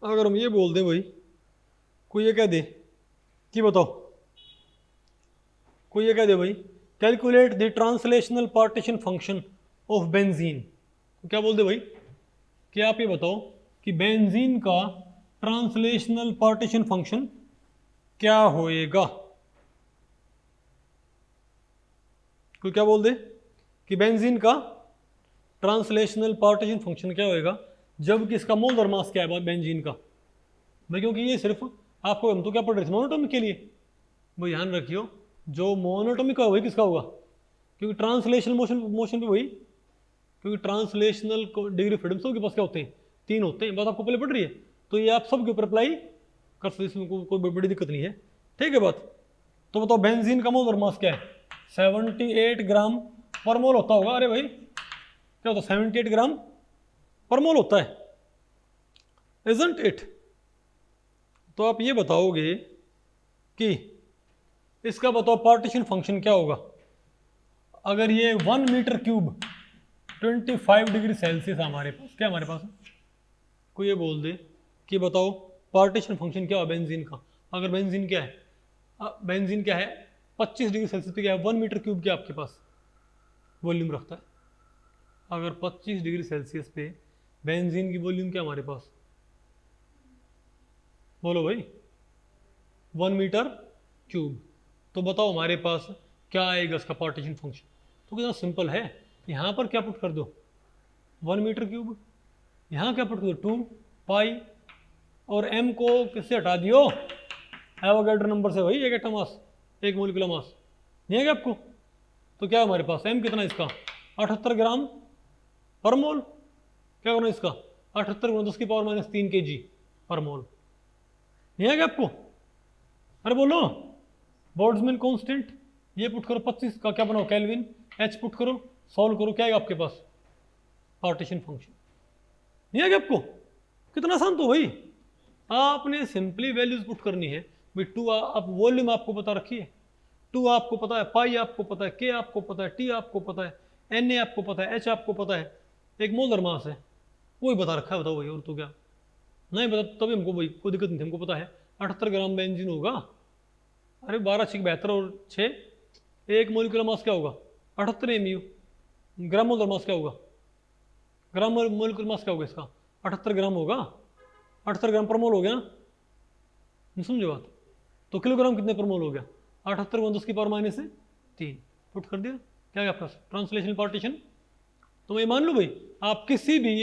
अगर हम ये बोल दें भाई, कोई ये कह दे कि बताओ, कोई ये कह दे भाई calculate the translational partition function of benzene, तो क्या बोल दे भाई कि आप ये बताओ कि बेंजीन का ट्रांसलेशनल पार्टीशन फंक्शन क्या होएगा। कोई क्या बोल दे कि बेंजीन का ट्रांसलेशनल पार्टीशन फंक्शन क्या होएगा, जबकि इसका मोलर मास क्या है बेंजीन का। भाई क्योंकि ये सिर्फ आपको, हम तो क्या पढ़ रहे थे मोनोटोमिक के लिए, भाई ध्यान रखियो जो मोनोटोमिक का वही किसका होगा, क्योंकि ट्रांसलेशनल मोशन पे वही, क्योंकि ट्रांसलेशनल डिग्री फ्रीडम सबके पास क्या होते हैं, 3 होते हैं, बात आपको पहले पढ़ रही है, तो ये आप सबके ऊपर अप्लाई कर सकते, इसमें कोई बड़ी दिक्कत नहीं है, ठीक है बात। तो बताओ बेंजीन का मोलर मास क्या है, 78 ग्राम पर मोल होता होगा। अरे भाई क्या होता है, 78 ग्राम पर मोल होता है, इजंट इट। तो आप ये बताओगे कि इसका बताओ पार्टीशन फंक्शन क्या होगा अगर ये 1 मीटर क्यूब 25 डिग्री सेल्सियस हमारे पास, क्या हमारे पास कोई ये बोल दे कि बताओ पार्टीशन फंक्शन क्या है बेंजीन का। अगर बेंजीन क्या है, बेंजीन क्या है 25 डिग्री सेल्सियस पे क्या है, 1 मीटर क्यूब क्या आपके पास वॉल्यूम रखता है। अगर 25 डिग्री सेल्सियस पे बेंजीन की वॉल्यूम क्या हमारे पास, बोलो भाई 1 मीटर क्यूब, तो बताओ हमारे पास क्या आएगा इसका पार्टीशन फंक्शन। तो कितना सिंपल है, यहाँ पर क्या पुट कर दो 1 मीटर क्यूब, यहाँ क्या पुट कर दो 2 पाई, और m को किससे हटा दियो, एवोगैड्रो नंबर से, भाई एक एटम मास, एक मोलिकुलर मास, नहीं है क्या आपको। तो क्या हमारे पास m कितना इसका 78 ग्राम पर मोल, क्या करना इसका 78 गुना 10⁻³ kg पर मोल, नहीं है क्या आपको। अरे बोलो बोल्ट्जमैन कांस्टेंट, ये पुट करो 25 का क्या बनाओ केल्विन, h पुट करो, सॉल्व करो, क्या है आपके पास पार्टीशन फंक्शन, नहीं है क्या आपको। कितना आसान, तो भाई आपने सिंपली वैल्यूज पुट करनी है भाई। 2 आप वॉल्यूम आपको पता रखिए, 2 आपको पता है, पाई आपको पता है, के आपको पता है, टी आपको पता है, एन ए आपको पता है, एच आपको पता है, एक मोलर मास है वही बता रखा है, बताओ भाई और तो क्या नहीं बता, तभी हमको भाई कोई दिक्कत नहीं थी, हमको पता है 78 ग्राम बेंजीन होगा। अरे 12 6 72 और 6, एक मोलिकुलर मास क्या होगा 78 mu, ग्राम मोलर मास क्या होगा, ग्राम मोलिकुलर मास क्या होगा इसका 78 ग्राम होगा, 78 ग्राम पर मोल हो गया ना, नहीं समझो बात। तो किलोग्राम कितने पर मोल हो गया 78 गुना 10⁻³ पुट कर दिया, क्या है आपका ट्रांसलेशनल पार्टीशन। तो मैं मान लो भाई आप किसी भी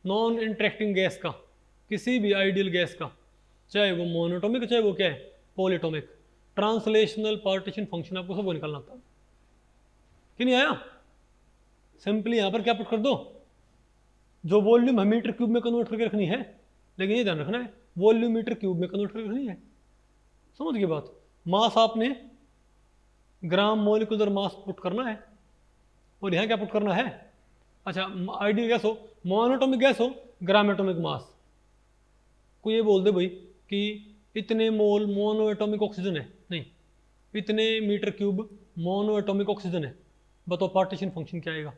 नॉन इंटरेक्टिंग गैस का, किसी भी आइडियल गैस का, चाहे वो मोनोटोमिक चाहे वो क्या है पॉलीटोमिक, ट्रांसलेशनल पार्टीशन फंक्शन आपको सबको निकालना था कि नहीं आया। सिंपली यहाँ पर क्या पुट कर दो, जो वॉल्यूम हम मीटर क्यूब में कन्वर्ट करके रखनी है, लेकिन ये ध्यान रखना है वॉल्यूम मीटर क्यूब में कन्वर्ट करके रखनी है, समझ गए बात। मास आपने ग्राम मोलिकुलर मास पुट करना है, और यहाँ क्या पुट करना है, अच्छा आइडियल गैस हो, मोनोटोमिक गैस हो, ग्राम एटोमिक मास। कोई ये बोल दे भाई कि इतने मोल मोनो एटोमिक ऑक्सीजन है, नहीं इतने metre cube mono atomic oxygen है, बताओ पार्टीशन फंक्शन क्या आएगा।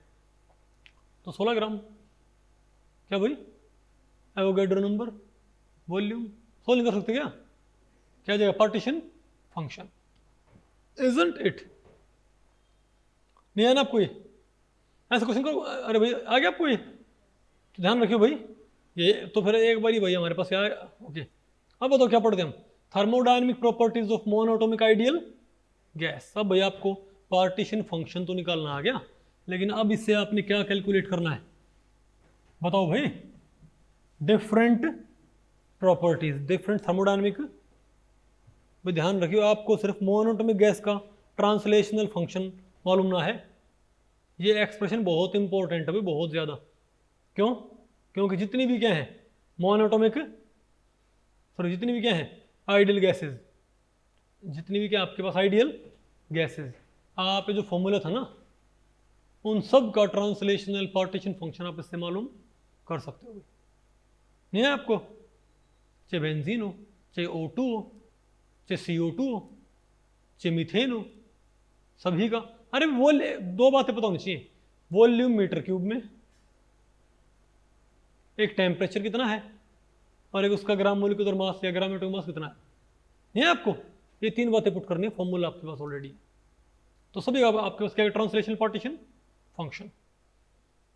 तो 16 ग्राम, क्या भाई एवोगैड्रो नंबर वॉल्यूम, सोल्व नहीं कर सकते क्या, क्या जाएगा पार्टीशन फंक्शन, इजंट इट। नहीं है ना आपको ये, ऐसा क्वेश्चन करो, अरे भाई आ गया आपको ये, तो ध्यान रखियो भाई ये, तो फिर एक बार ही भाई हमारे पास क्या है, ओके। अब बताओ क्या पढ़ते हैं हम, thermodynamic properties of monoatomic ideal gas. अब भाई आपको पार्टीशन फंक्शन तो निकालना आ गया, लेकिन अब इससे आपने क्या कैलकुलेट करना है, बताओ भाई डिफरेंट प्रॉपर्टीज, डिफरेंट थर्मोडायनेमिक। भाई ध्यान रखियो आपको सिर्फ मोनोटोमिक गैस का ट्रांसलेशनल फंक्शन मालूम ना है, ये एक्सप्रेशन बहुत इंपॉर्टेंट है भाई, बहुत ज़्यादा। क्यों, क्योंकि जितनी भी क्या है मोनोटोमिक, सॉरी जितनी भी क्या है आइडियल गैसेस, जितनी भी क्या आपके पास आइडियल गैसेस, आप जो फॉर्मूला था ना उन सब का ट्रांसलेशनल पार्टीशन फंक्शन आप इससे मालूम कर सकते हो। नहीं है आपको, चाहे बेंजीन हो, चाहे O2 हो, चाहे CO2 हो, चाहे मीथेन हो, सभी का। अरे वो 2 बातें पता होनी चाहिए, वॉल्यूम मीटर क्यूब में, एक टेम्परेचर कितना है और एक उसका ग्राम मोलिकुलर मास या ग्राम एटॉमिक मास कितना है, नहीं है आपको, ये 3 बातें पुट करनी है, फॉर्मूला आपके पास ऑलरेडी। तो सभी आपके पास क्या है, ट्रांसलेशनल पार्टीशन फंक्शन,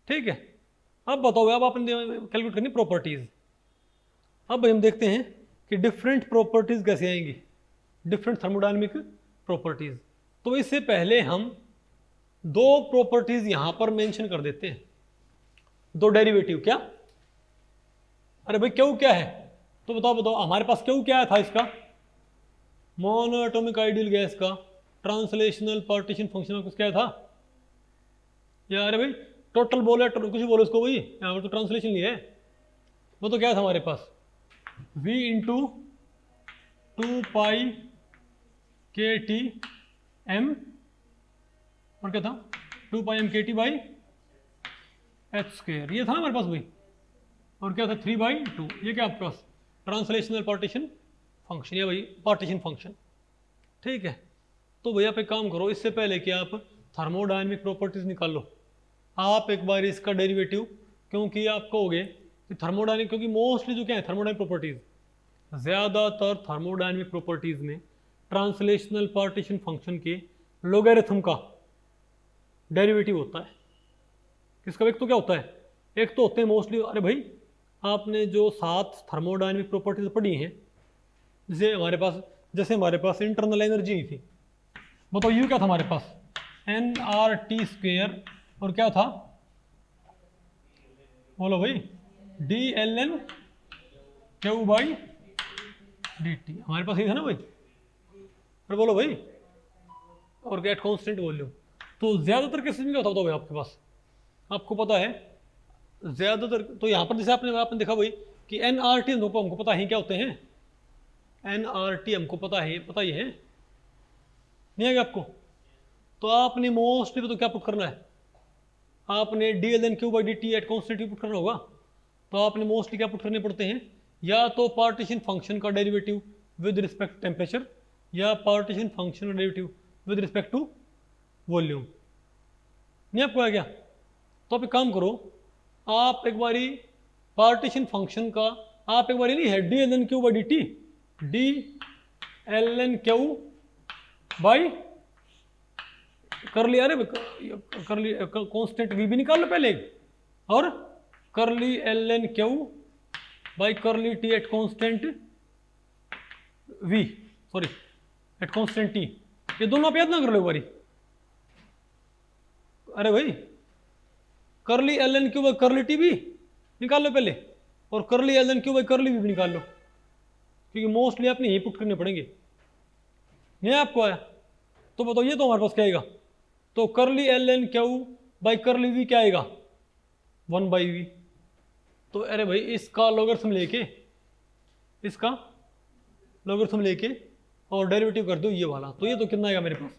ठीक है। अब बताओ, अब आपने कैलकुलेट करनी प्रॉपर्टीज। अब हम देखते हैं कि डिफरेंट प्रॉपर्टीज कैसे आएंगी, डिफरेंट थर्मोडायनेमिक प्रॉपर्टीज। तो इससे पहले हम 2 प्रॉपर्टीज यहां पर मेंशन कर देते हैं, 2 डेरिवेटिव। क्या, अरे भाई क्यू क्या है, तो बताओ हमारे पास क्यू क्या था इसका, मोनोएटॉमिक आइडियल गैस का ट्रांसलेशनल पार्टीशन फंक्शन कुछ क्या था, या अरे भाई टोटल बोले कुछ भी बोलो उसको, वही यहाँ पर तो ट्रांसलेशन नहीं है। वो तो क्या था हमारे पास, v इंटू 2 पाई के टी एम, और क्या था 2 pi M K T by H square, ये था हमारे पास भाई। और क्या था 3/2, ये क्या आपके पास ट्रांसलेशनल पार्टीशन फंक्शन, या भाई पार्टीशन फंक्शन, ठीक है। तो भैया आप एक काम करो, इससे पहले कि आप थर्मोडायनेमिक प्रॉपर्टीज निकाल लो, आप एक बार इसका डेरिवेटिव, क्योंकि आप कहोगे कि थर्मोडायनेमिक, क्योंकि मोस्टली जो क्या है थर्मोडायनेमिक प्रॉपर्टीज, ज़्यादातर थर्मोडायनेमिक प्रॉपर्टीज में ट्रांसलेशनल पार्टीशन फंक्शन के लोगैरिथम का डेरिवेटिव होता है। किसका, एक तो क्या होता है, एक तो होते हैं मोस्टली, अरे भाई आपने जो 7 थर्मोडायनेमिक प्रॉपर्टीज पढ़ी हैं, जैसे हमारे पास इंटरनल एनर्जी थी, बताओ यू क्या था हमारे पास, nRT स्क्वेयर, और क्या था, बोलो भाई, DLN क्यू बाई dt, हमारे पास ये था ना भाई, और बोलो भाई, और गेट कांस्टेंट वॉल्यूम। तो ज्यादातर केसेस में क्या होता है आपके पास, आपको पता है ज्यादातर, तो यहाँ पर जैसे आपने देखा भाई कि nRT हमको पता है क्या होते हैं, nRT हमको पता ही है, नहीं है आपको। तो आपने मोस्टली तो क्या पुट करना है, आपने DLN Q by dt at constant put करना होगा। तो आपने मोस्टली क्या पुट करने पड़ते हैं, या तो पार्टीशन फंक्शन का derivative with respect to temperature, या पार्टीशन फंक्शन का derivative with respect to volume, नहीं आपको आ गया। तो आप एक काम करो, आप एक बारी पार्टीशन फंक्शन का, आप एक बारी नहीं है DLN Q by dt, DLN Q by कर लिया, अरे कर लिया कांस्टेंट v भी निकाल लो पहले, और कर ली ln क्यू बाई कर ली t at constant v, sorry at constant t, ये दोनों आप याद ना कर लो एक बारी। अरे भाई कर ली ln क्यू बाई कर ली t भी निकाल लो पहले, और कर ली ln क्यू बाई कर ली v भी निकाल लो, क्योंकि मोस्टली आपने यही पुट करने पड़ेंगे, नहीं आपको आया। तो बताओ ये तो हमारे पास क्या आएगा, तो कर ली ln क्यू बाई कर ली v क्या आएगा 1/v। तो अरे भाई इसका लॉगरिथम लेके, इसका लॉगरिथम लेके और डेरिवेटिव कर दो ये वाला, तो ये तो कितना आएगा मेरे पास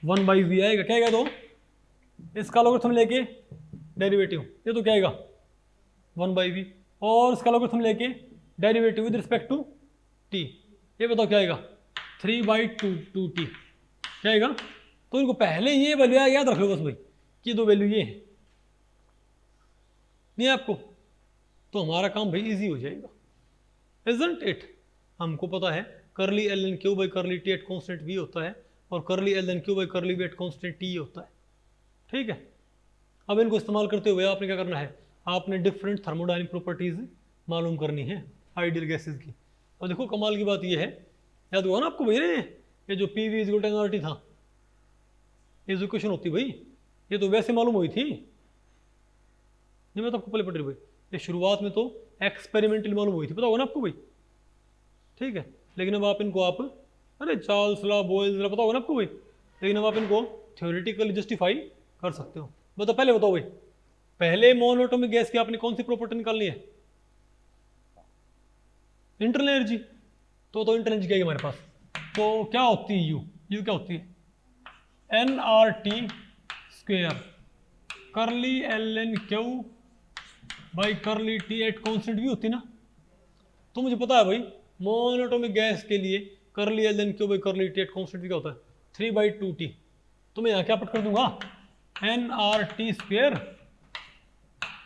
1/v आएगा, क्या आएगा, तो इसका लॉगरिथम लेके डेरिवेटिव, ये तो क्या आएगा 1/v, और इसका लॉगरिथम लेके derivative with respect to t, ये बताओ क्या आएगा 3/2t, क्या आएगा। तो इनको पहले ये वैल्यू याद रख लो बस भाई, कि 2 वैल्यू ये है, नहीं आपको। तो हमारा काम भाई इजी हो जाएगा, इजंट इट। हमको पता है करली ln क्यू बाई करली t एट कांस्टेंट v होता है, और करली ln क्यू बाई करली v एट कांस्टेंट t होता है, ठीक है। अब इनको इस्तेमाल करते हुए आपने क्या करना है, आपने डिफरेंट थर्मोडायनेमिक प्रॉपर्टीज मालूम करनी है आइडियल गैसेज की। और देखो कमाल की बात ये है, याद हुआ ना आपको भैया, ये जो PV is equal to nRT था, ये जो इक्वेशन होती भाई, ये तो वैसे मालूम हुई थी, नहीं मैं तो आपको पहले पढ़ रही भाई, ये शुरुआत में तो एक्सपेरिमेंटली मालूम हुई थी, पता होगा ना आपको भाई, ठीक है। लेकिन अब आप इनको अरे चार्ल्स लॉ, बॉयल्स लॉ, पता होगा ना आपको भाई, लेकिन अब आप इनको थ्योरेटिकली जस्टिफाई कर सकते हो। बताओ पहले बताओ भाई, पहले मोनोएटॉमिक गैस की आपने कौन सी प्रॉपर्टी निकालनी है, इंटरनल एनर्जी। तो इंटरनल एनर्जी क्या है हमारे पास, तो क्या होती है यू क्या होती है nRT स्क्वेयर करली ln क्यू बाई करली t एट कांस्टेंट v होती ना। तो मुझे पता है भाई मोनोएटॉमिक गैस के लिए करली ln क्यू बाई करली t एट कांस्टेंट v क्या होता है 3/2t। तो मैं यहाँ क्या पुट कर दूंगा nRT स्क्वेयर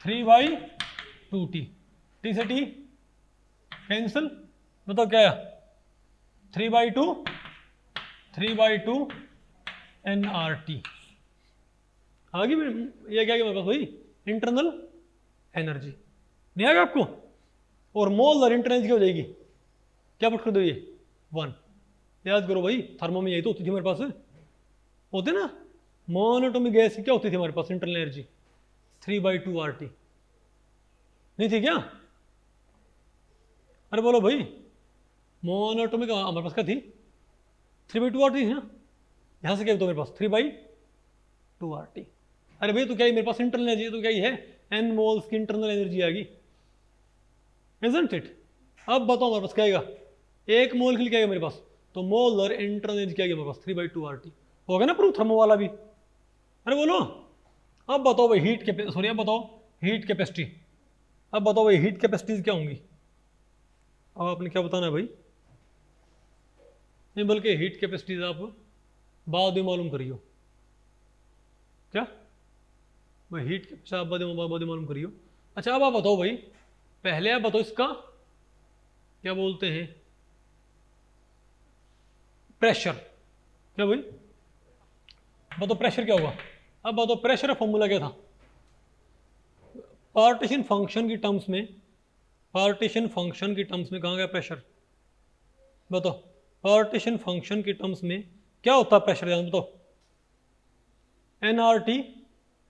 3/2t, t से t कैंसिल, बताओ क्या आया, 3/2 nRT आ गई। ये क्या मेरे पास भाई, इंटरनल एनर्जी, नहीं आएगा आपको। और मोलर इंटरनल एनर्जी क्या हो जाएगी, क्या पुट कर दो ये 1। याद करो भाई, थर्मो में यही तो होती थी हमारे पास, होते ना मोनोटोमिक गैस की क्या होती थी हमारे पास इंटरनल एनर्जी, 3/2 RT, नहीं थी क्या? अरे बोलो भाई, मोनोटोमिक हमारे पास क्या थी, 3/2 RT थी ना। यहाँ से क्या तो मेरे पास 3/2 RT। अरे भाई तो क्या मेरे पास इंटरनल एनर्जी तो क्या ही है, n मोल्स की इंटरनल एनर्जी आ गई, isn't it? अब बताओ हमारे पास क्या आएगा, एक मोल के लिए क्या आएगा मेरे पास, तो मोलर इंटरनल एनर्जी क्या आएगी मेरे पास 3/2 RT। हो गया ना प्रूफ थर्मो वाला भी। अरे बोलो, अब बताओ भाई हीट कैपेसिटी, सॉरी अब बताओ हीट कैपेसिटी, अब बताओ भाई हीट कैपेसिटीज क्या होंगी। अब आपने क्या बताना है भाई, नहीं बल्कि हीट कैपेसिटीज आप बाद में मालूम करियो, क्या भाई हीट कैपेसिटी आप बाद में मालूम करियो। अच्छा अब आप बताओ भाई, पहले आप बताओ इसका क्या बोलते हैं, प्रेशर, क्या भाई बताओ प्रेशर क्या होगा। अब बताओ प्रेशर का फॉर्मूला क्या था, पार्टीशन फंक्शन की टर्म्स में, पार्टीशन फंक्शन की टर्म्स में कहाँ गया प्रेशर, बताओ पार्टीशन फंक्शन की टर्म्स में क्या होता है प्रेशर, जान बताओ, nRT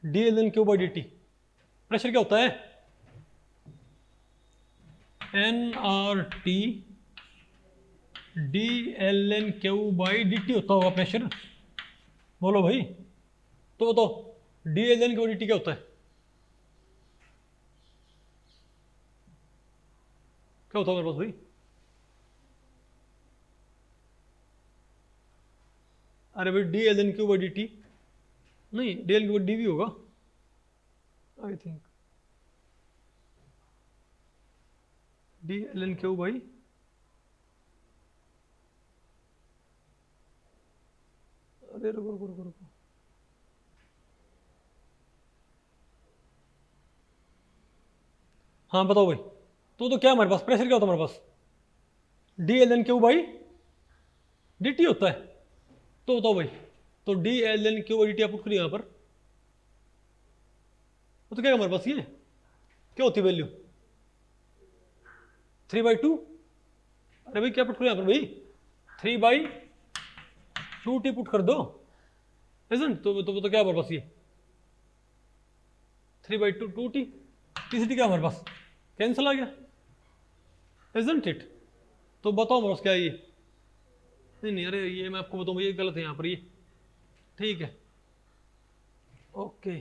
dln/dt। प्रेशर क्या होता है, nRT dln/dt होता होगा प्रेशर, बोलो भाई। तो बताओ dln/dt क्या होता है, क्या होता है मेरे पास भाई, अरे भाई dln/dt नहीं, dln/dv होगा आई थिंक, dln/, अरे रुको रुको रुको रुको, हाँ बताओ भाई, तो क्या हमारे पास प्रेशर क्या होता है हमारे पास, dln/dt होता है। तो बताओ भाई, तो dln/dt आप पुट करिए यहाँ पर, तो क्या है हमारे पास, ये क्या होती है वैल्यू 3/2, अरे भाई क्या पुट करो यहाँ पर भाई, 3/2t पुट कर दो, isn't तो क्या हमारे पास ये 3/2t, टी क्या हमारे पास कैंसिल आ गया, isn't it? तो बताओ हमारे पास क्या है ये, नहीं नहीं अरे ये मैं आपको बताऊँ ये गलत है यहाँ पर ये, ठीक है ओके,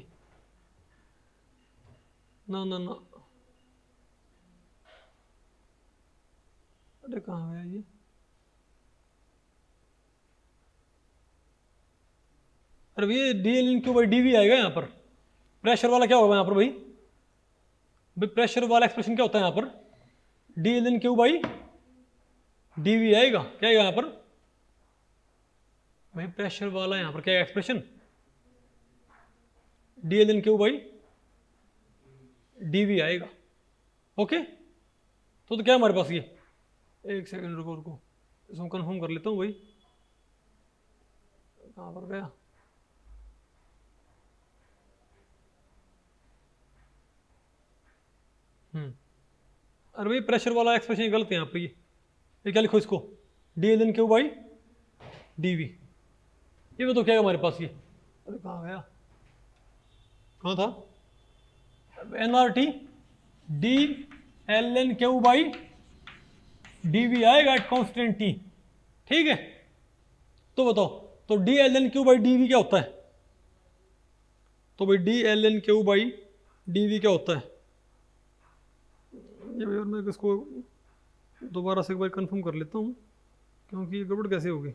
ना ना ना, अरे कहाँ गया ये, अरे ये dln/dv आएगा यहाँ पर, प्रेशर वाला क्या होगा यहाँ पर भाई, भाई प्रेशर वाला एक्सप्रेशन क्या होता है यहाँ पर, dln/dv आएगा, क्या आएगा यहाँ पर भाई, प्रेशर वाला यहाँ पर क्या एक्सप्रेशन, dln/dv आएगा, ओके। तो क्या हमारे पास ये, एक सेकंड रुको रुको, इसको कंफर्म कर लेता हूँ भाई, कहाँ पर गया, अरे भाई प्रेशर वाला एक्सप्रेशन गलत है यहाँ पे, ये क्या लिखो इसको, dln/dv, ये बताओ क्या है हमारे पास ये, अरे कहाँ गया, कहाँ था, nRT dln/dv आएगा एट कांस्टेंट t, ठीक है। तो बताओ, तो dln/dv क्या होता है, तो भाई dln/dv क्या होता है, ये भाई और मैं इसको दोबारा से एक बार कंफर्म कर लेता हूँ, क्योंकि ये गड़बड़ कैसे होगी,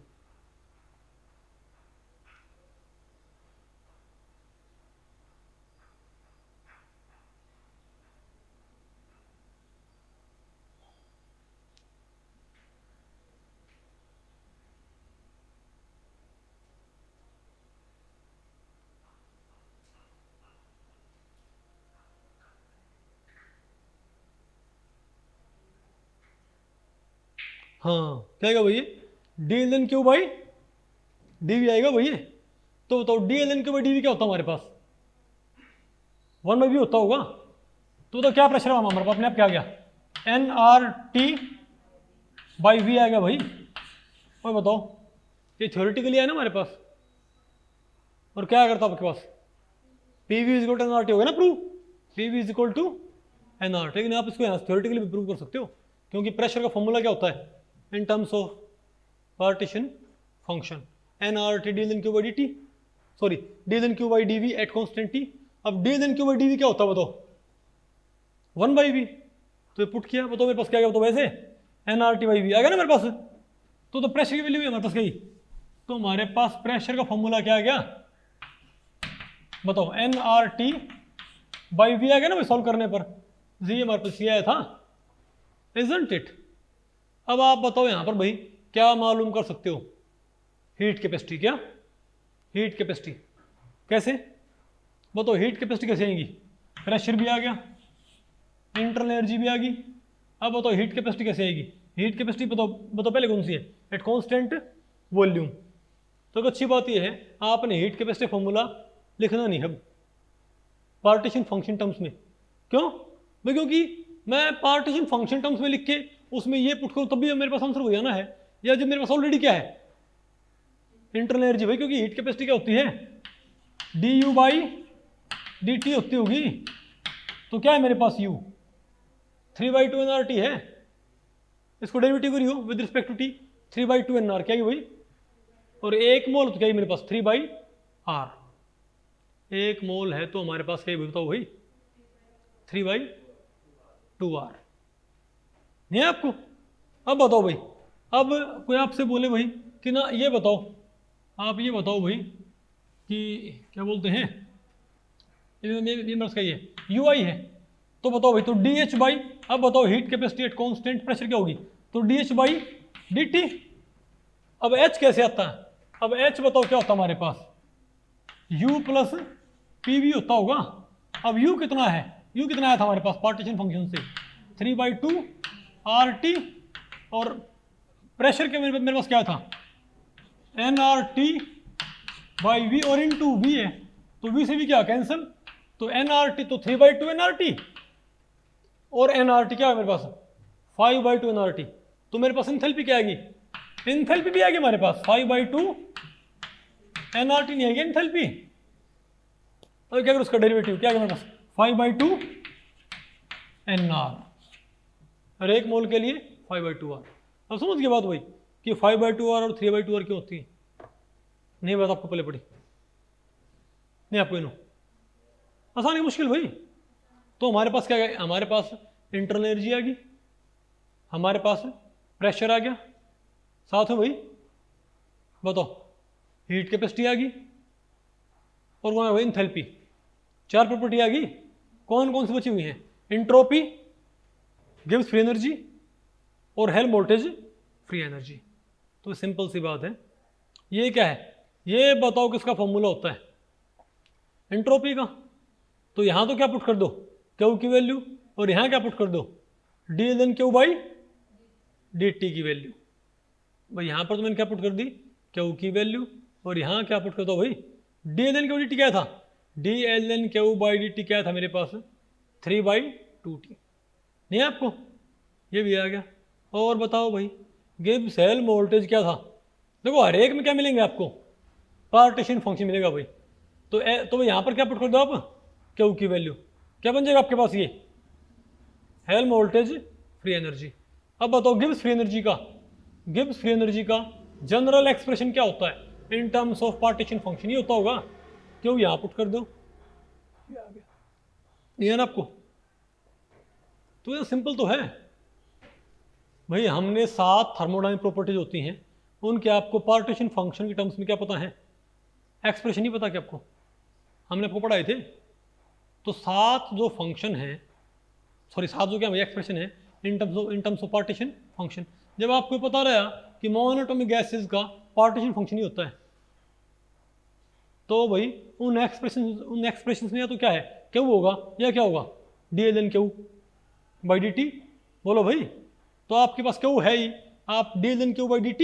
हाँ क्या आएगा भैया, D L N Q by D V आएगा भैया। तो बताओ D L N Q by D V क्या होता है हमारे पास, 1/v होता होगा। तो क्या प्रेशर है हमारे पास, अपने आप क्या आ गया, N R T by V आएगा भाई। और बताओ ये थ्योरेटिकली है ना हमारे पास, और क्या करता आपके पास, P V is equal to N R T हो गया ना prove, P V is equal to N R T. लेकिन आप इसको यहाँ थ्योरेटिकली भी प्रूव कर सकते हो, क्योंकि प्रेशर का फॉर्मूला क्या होता है in terms of partition function, N R T D L N Q by D T, sorry D L N Q by D V at constant T. अब D L N Q by D V क्या होता है बताओ, 1/v। तो ये पुट किया, बताओ मेरे पास क्या गया, बताओ वैसे N R T by V आ गया ना मेरे पास। तो प्रेशर की वैल्यू भी हमारे पास गई, तो हमारे पास प्रेशर का फॉर्मूला क्या आ गया बताओ, N R T by V आ गया ना भाई सॉल्व करने पर, जी हमारे पास ये आया था, इजंट इट। अब आप बताओ यहाँ पर भाई क्या मालूम कर सकते हो, हीट कैपेसिटी, क्या हीट कैपेसिटी कैसे बताओ, हीट कैपेसिटी कैसे आएगी, प्रेशर भी आ गया, इंटरनल एनर्जी भी आ गई। अब बताओ हीट कैपेसिटी कैसे आएगी, हीट कैपेसिटी बताओ बताओ पहले कौन सी है, एट कांस्टेंट वॉल्यूम। तो अच्छी बात यह है आपने हीट कैपेसिटी फॉर्मूला लिखना नहीं है पार्टीशन फंक्शन टर्म्स में। क्यों भाई, क्योंकि मैं पार्टीशन फंक्शन टर्म्स में लिख के उसमें ये पुट करूँ तब भी मेरे पास आंसर हो जाना है, या जब मेरे पास ऑलरेडी क्या है इंटरनल एनर्जी भाई, क्योंकि हीट कैपेसिटी क्या होती है D you by D T होती होगी। तो क्या है मेरे पास u 3/2 nRT है, इसको डेरिवेटिव करियो with respect to t, 3/2 nR क्या है भाई, और 1 मोल तो क्या है मेरे पास 3/r, 1 मोल है तो हमारे पास क्या है बताओ भाई 3/2r नहीं है आपको। अब बताओ भाई, अब कोई आपसे बोले भाई कि ना ये बताओ, आप ये बताओ भाई कि क्या बोलते हैं ये मेरे पास क्या है यू आई है, तो बताओ भाई तो डी एच बाई, अब बताओ heat capacity at constant pressure क्या होगी, तो D H by D T. अब एच कैसे आता है, अब एच बताओ क्या होता है हमारे पास यू प्लस पी वी होता होगा। अब यू कितना है, यू कितना आया था हमारे पास पार्टीशन फंक्शन से 3/2 आर टी, और प्रेशर के मेरे पास क्या था N R T by V, और इन टू वी है तो वी से भी क्या कैंसिल, तो एन आर टी तो 3/2 एन आर टी, और एन आर टी क्या है मेरे पास 5/2 एन आर टी। तो मेरे पास इंथैल्पी क्या आएगी, इंथैल्पी भी आएगी हमारे पास 5/2 एन आर टी नहीं आएगी इंथैल्पी। और क्या करो उसका डेरिवेटिव क्या आएगा मेरे पास 5/2 एन आर, और 1 मोल के लिए 5/2 आर। अब समझ गए बात भाई कि 5/2 आर और 3/2 आर क्यों होती है, नहीं बात आपको पहले पड़ी नहीं आपको इनो आसान है मुश्किल भाई। तो हमारे पास क्या है, हमारे पास इंटरनल एनर्जी आ गई, हमारे पास प्रेशर आ गया, साथ में भाई बताओ हीट कैपेसिटी आ गई, और कौन है भाई इंथैल्पी, 4 प्रॉपर्टी आ गई। कौन कौन सी बची हुई हैं, इंट्रोपी गिव्स फ्री एनर्जी और हेल्म वोल्टेज फ्री एनर्जी। तो सिंपल सी बात है, ये क्या है, ये बताओ किसका फॉर्मूला होता है इंट्रोपी का। तो यहाँ तो क्या पुट कर दो क्यू की वैल्यू, और यहाँ क्या पुट कर दो D L N Q by D T की वैल्यू। भाई यहाँ पर तो मैंने क्या पुट कर दी क्यू की वैल्यू, और यहाँ क्या पुट कर दो भाई D L N Q D T क्या था, D L N Q by D T क्या था मेरे पास 3/2t नहीं है आपको, ये भी आ गया। और बताओ भाई गिब्स हेल्म वोल्टेज क्या था, देखो हर एक में क्या मिलेंगे आपको पार्टीशन फंक्शन मिलेगा भाई। तो भाई यहाँ पर क्या पुट कर दो आप क्यू की वैल्यू, क्या बन जाएगा आपके पास ये हेल्म वोल्टेज फ्री एनर्जी। अब बताओ गिब्स फ्री एनर्जी का, गिब्स फ्री एनर्जी का जनरल एक्सप्रेशन क्या होता है in terms of partition function, ही होता होगा क्यों, यहाँ पुट कर दो ये आ गया, ये है ना आपको। तो ये सिंपल तो है भाई, हमने 7 थर्मोडायनामिक प्रॉपर्टीज होती हैं, उनके आपको पार्टीशन फंक्शन के टर्म्स में क्या पता है, एक्सप्रेशन नहीं पता क्या आपको, हमने आपको पढ़ाए थे। तो 7 जो फंक्शन है, सॉरी 7 जो क्या भाई एक्सप्रेशन है in terms of partition function, जब आपको पता रहा कि मोनोटोमिक गैसेस का पार्टीशन फंक्शन ही होता है, तो भाई उन एक्सप्रेशन में या तो क्या है क्यू होगा या क्या होगा D L N Q by D T, बोलो भाई। तो आपके पास क्यू है ही, आप dln/dt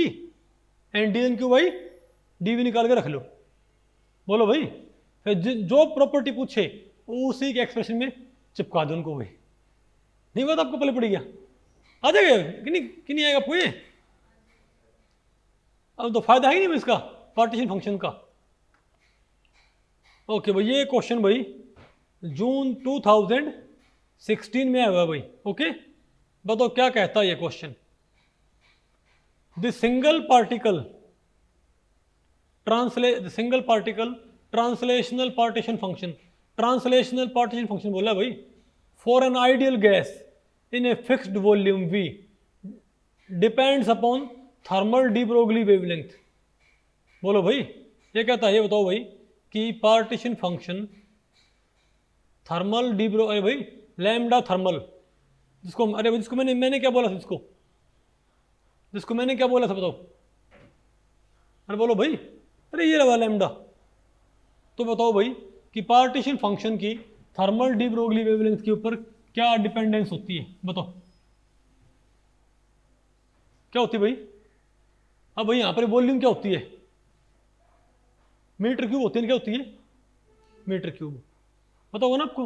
एंड dln/dv निकाल के रख लो। बोलो भाई, फिर जो प्रॉपर्टी पूछे उसी के एक्सप्रेशन में चिपका दो उनको। भाई नहीं बात आपको पहले पड़ी गया, आ जाएगा कि नहीं आएगा आपको ये? अब तो फायदा है ही नहीं इसका पार्टीशन फंक्शन का। ओके भाई, ये क्वेश्चन भाई जून 2016 में आया हुआ भाई। ओके बताओ क्या कहता है ये question. The single particle translational partition function, translational partition function बोला भाई, for an ideal gas in a fixed volume V depends upon thermal de Broglie wavelength. बोलो भाई ये कहता है, ये बताओ भाई कि partition function thermal D bro, अरे भाई लैम्डा थर्मल, जिसको अरे भाई जिसको मैंने क्या बोला था, जिसको मैंने क्या बोला था बताओ। अरे बोलो भाई, अरे ये रहा लैम्डा। तो बताओ भाई कि पार्टीशन फंक्शन की थर्मल डी ब्रोगली वेवलेंथ के ऊपर क्या डिपेंडेंस होती है, बताओ क्या होती है भाई। अब भाई यहाँ पर वॉल्यूम क्या होती है, मीटर क्यूब होती है, क्या होती है मीटर क्यूब, बताओ ना आपको।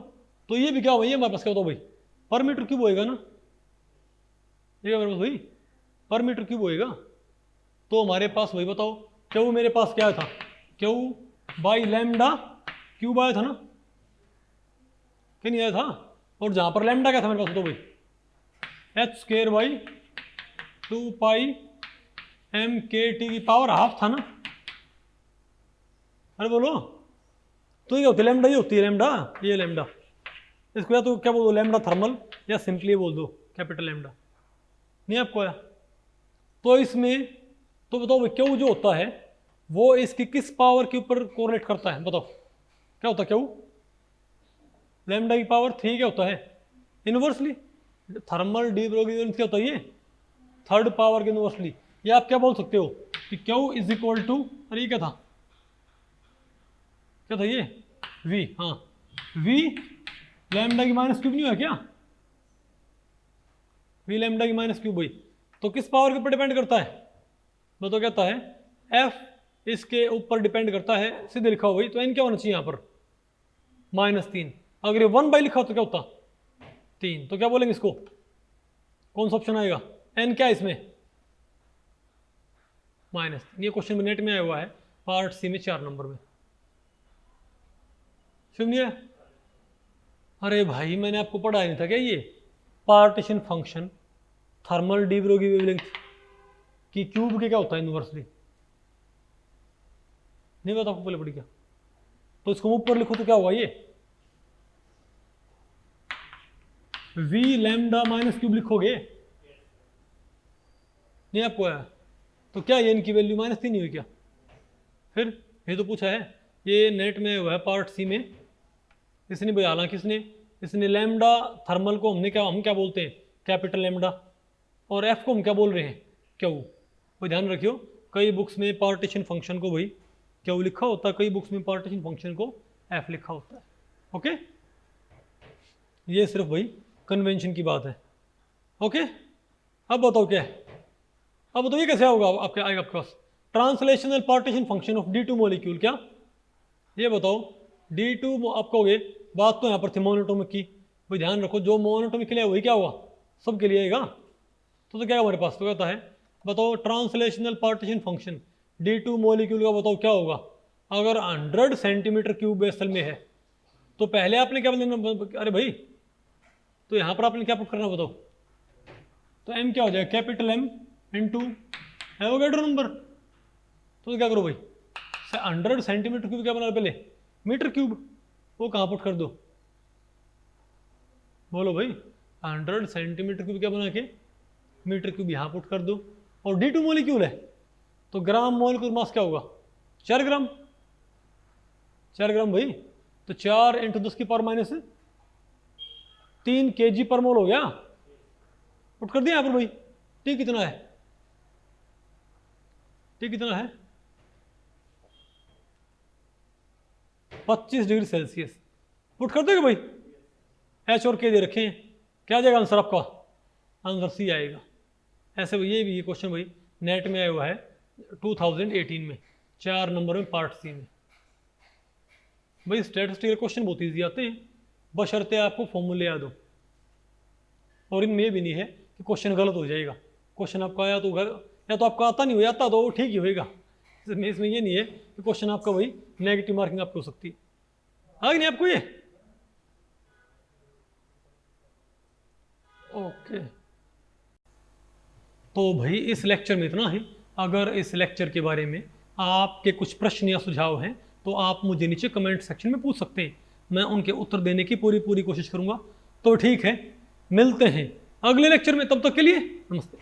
तो ये भी क्या हुआ, ये हमारे पास क्या बताओ भाई, पर मीटर क्यूब होएगा ना, ये हमारे पास भाई पर मीटर क्यूब होएगा। तो हमारे पास भाई बताओ क्यू मेरे पास क्या था, क्यू बाई लैम्डा क्यूब आया था ना, क्या नहीं आया था। और जहां पर लैम्डा क्या था मेरे पास बताओ भाई, h² बाई 2 पाई m/k/t की पावर हाफ था ना। अरे बोलो, तो ये होती है लैम्डा, ये होती है लैम्डा, ये लैम्डा। इसको या तो क्या बोल दो लैम्डा थर्मल, या सिंपली बोल दो कैपिटल लैम्डा। नहीं आपको आया? तो इसमें तो बताओ भाई क्यू जो होता है वो इसकी किस पावर के ऊपर कोरिलेट करता है, बताओ क्या होता है क्यू, लैम्डा की पावर 3 क्या होता है inversely, thermal de Broglie wavelength क्या होता है ये थर्ड पावर के इनवर्सली। या आप क्या बोल सकते हो कि क्यू इज इक्वल टू, अरे ये क्या था ये v, हाँ v लैम्डा की माइनस क्यूब नहीं हुआ क्या, v लैम्डा की माइनस क्यूब भाई। तो किस पावर के ऊपर डिपेंड करता है बताओ, कहता है f इसके ऊपर डिपेंड करता है, सीधे लिखा हो भाई। तो n क्या होना चाहिए यहाँ पर -3, अगर ये 1/, लिखा हो तो क्या होता 3, तो क्या बोलेंगे इसको, कौन सा ऑप्शन आएगा, n क्या है इसमें -। ये क्वेश्चन में नेट में आया हुआ है पार्ट सी में 4 नंबर में, सुनिए। अरे भाई मैंने आपको पढ़ाया नहीं था क्या ये partition function thermal de Broglie wavelength की क्यूब के क्या होता है इनवर्सली, नहीं पता आपको पहले पड़ी क्या। तो इसको ऊपर लिखो तो क्या होगा ये v लैम्डा माइनस क्यूब लिखोगे, नहीं आपको आया। तो क्या ये इनकी वैल्यू -3 नहीं हुई क्या, फिर ये तो पूछा है, ये नेट में हुआ है पार्ट सी में। इसने भाई हालांकि इसने लैम्डा थर्मल को हम क्या बोलते हैं कैपिटल लैम्डा, और एफ को हम क्या बोल रहे हैं क्यू। कोई ध्यान रखियो, कई बुक्स में पार्टीशन फंक्शन को भाई क्यू लिखा होता है, कई बुक्स में पार्टीशन फंक्शन को एफ लिखा होता है। ओके, ये सिर्फ भाई कन्वेंशन की बात है। ओके, अब बताओ क्या है, अब बताओ ये कैसे होगा आपके आएगा आपके पास translational partition function of D2 molecule. क्या ये बताओ D2 आप कहोगे, बात तो यहाँ पर थी मोनोटोमिक की, भाई ध्यान रखो जो मोनोटोमिक के लिए वही क्या होगा सबके लिए आएगा। तो क्या है हमारे पास, तो कहता है बताओ translational partition function D2 molecule का बताओ क्या होगा। अगर 100 सेंटीमीटर क्यूब बेसल में है तो पहले आपने क्या बोलना, अरे भाई तो यहाँ पर आपने क्या पुट करना बताओ, तो m क्या हो जाएगा capital M into Avogadro number. तो क्या करो भाई 100 सेंटीमीटर क्यूब क्या बना पहले मीटर क्यूब, वो कहाँ पुट कर दो, बोलो भाई 100 सेंटीमीटर क्यूब क्या बना के मीटर क्यूब यहाँ पुट कर दो। और D2 मॉलिक्यूल है तो ग्राम मॉलिक्यूल मास क्या होगा 4 ग्राम, 4 ग्राम भाई। तो 4 × 10⁻³ kg पर मोल हो गया, पुट कर दिया यहाँ पर भाई। T कितना है, T कितना है 25 डिग्री सेल्सियस, पुट कर दोगे भाई। H और K दे रखे हैं, क्या आ जाएगा आंसर आपका, आंसर C आएगा। ऐसे ये भी क्वेश्चन भाई नेट में आया हुआ है 2018 में, 4 नंबर में पार्ट सी में। भाई स्टैटिस्टिकल क्वेश्चन बहुत ईजी आते हैं, बशर्ते आपको फॉर्मूले याद हो। और इनमें ये भी नहीं है कि क्वेश्चन गलत हो जाएगा। क्वेश्चन आपका आया तो या तो आपका आता नहीं हो, आता तो वो ठीक ही होएगा। इसमें ये नहीं है कि क्वेश्चन आपका वही नेगेटिव मार्किंग आपको हो सकती है। आ नहीं आपको ये? ओके, तो भाई इस लेक्चर में इतना ही। अगर इस लेक्चर के बारे में आपके कुछ प्रश्न या सुझाव हैं तो आप मुझे नीचे कमेंट सेक्शन में पूछ सकते हैं, मैं उनके उत्तर देने की पूरी कोशिश करूंगा। तो ठीक है, मिलते हैं अगले लेक्चर में, तब तक के लिए नमस्ते।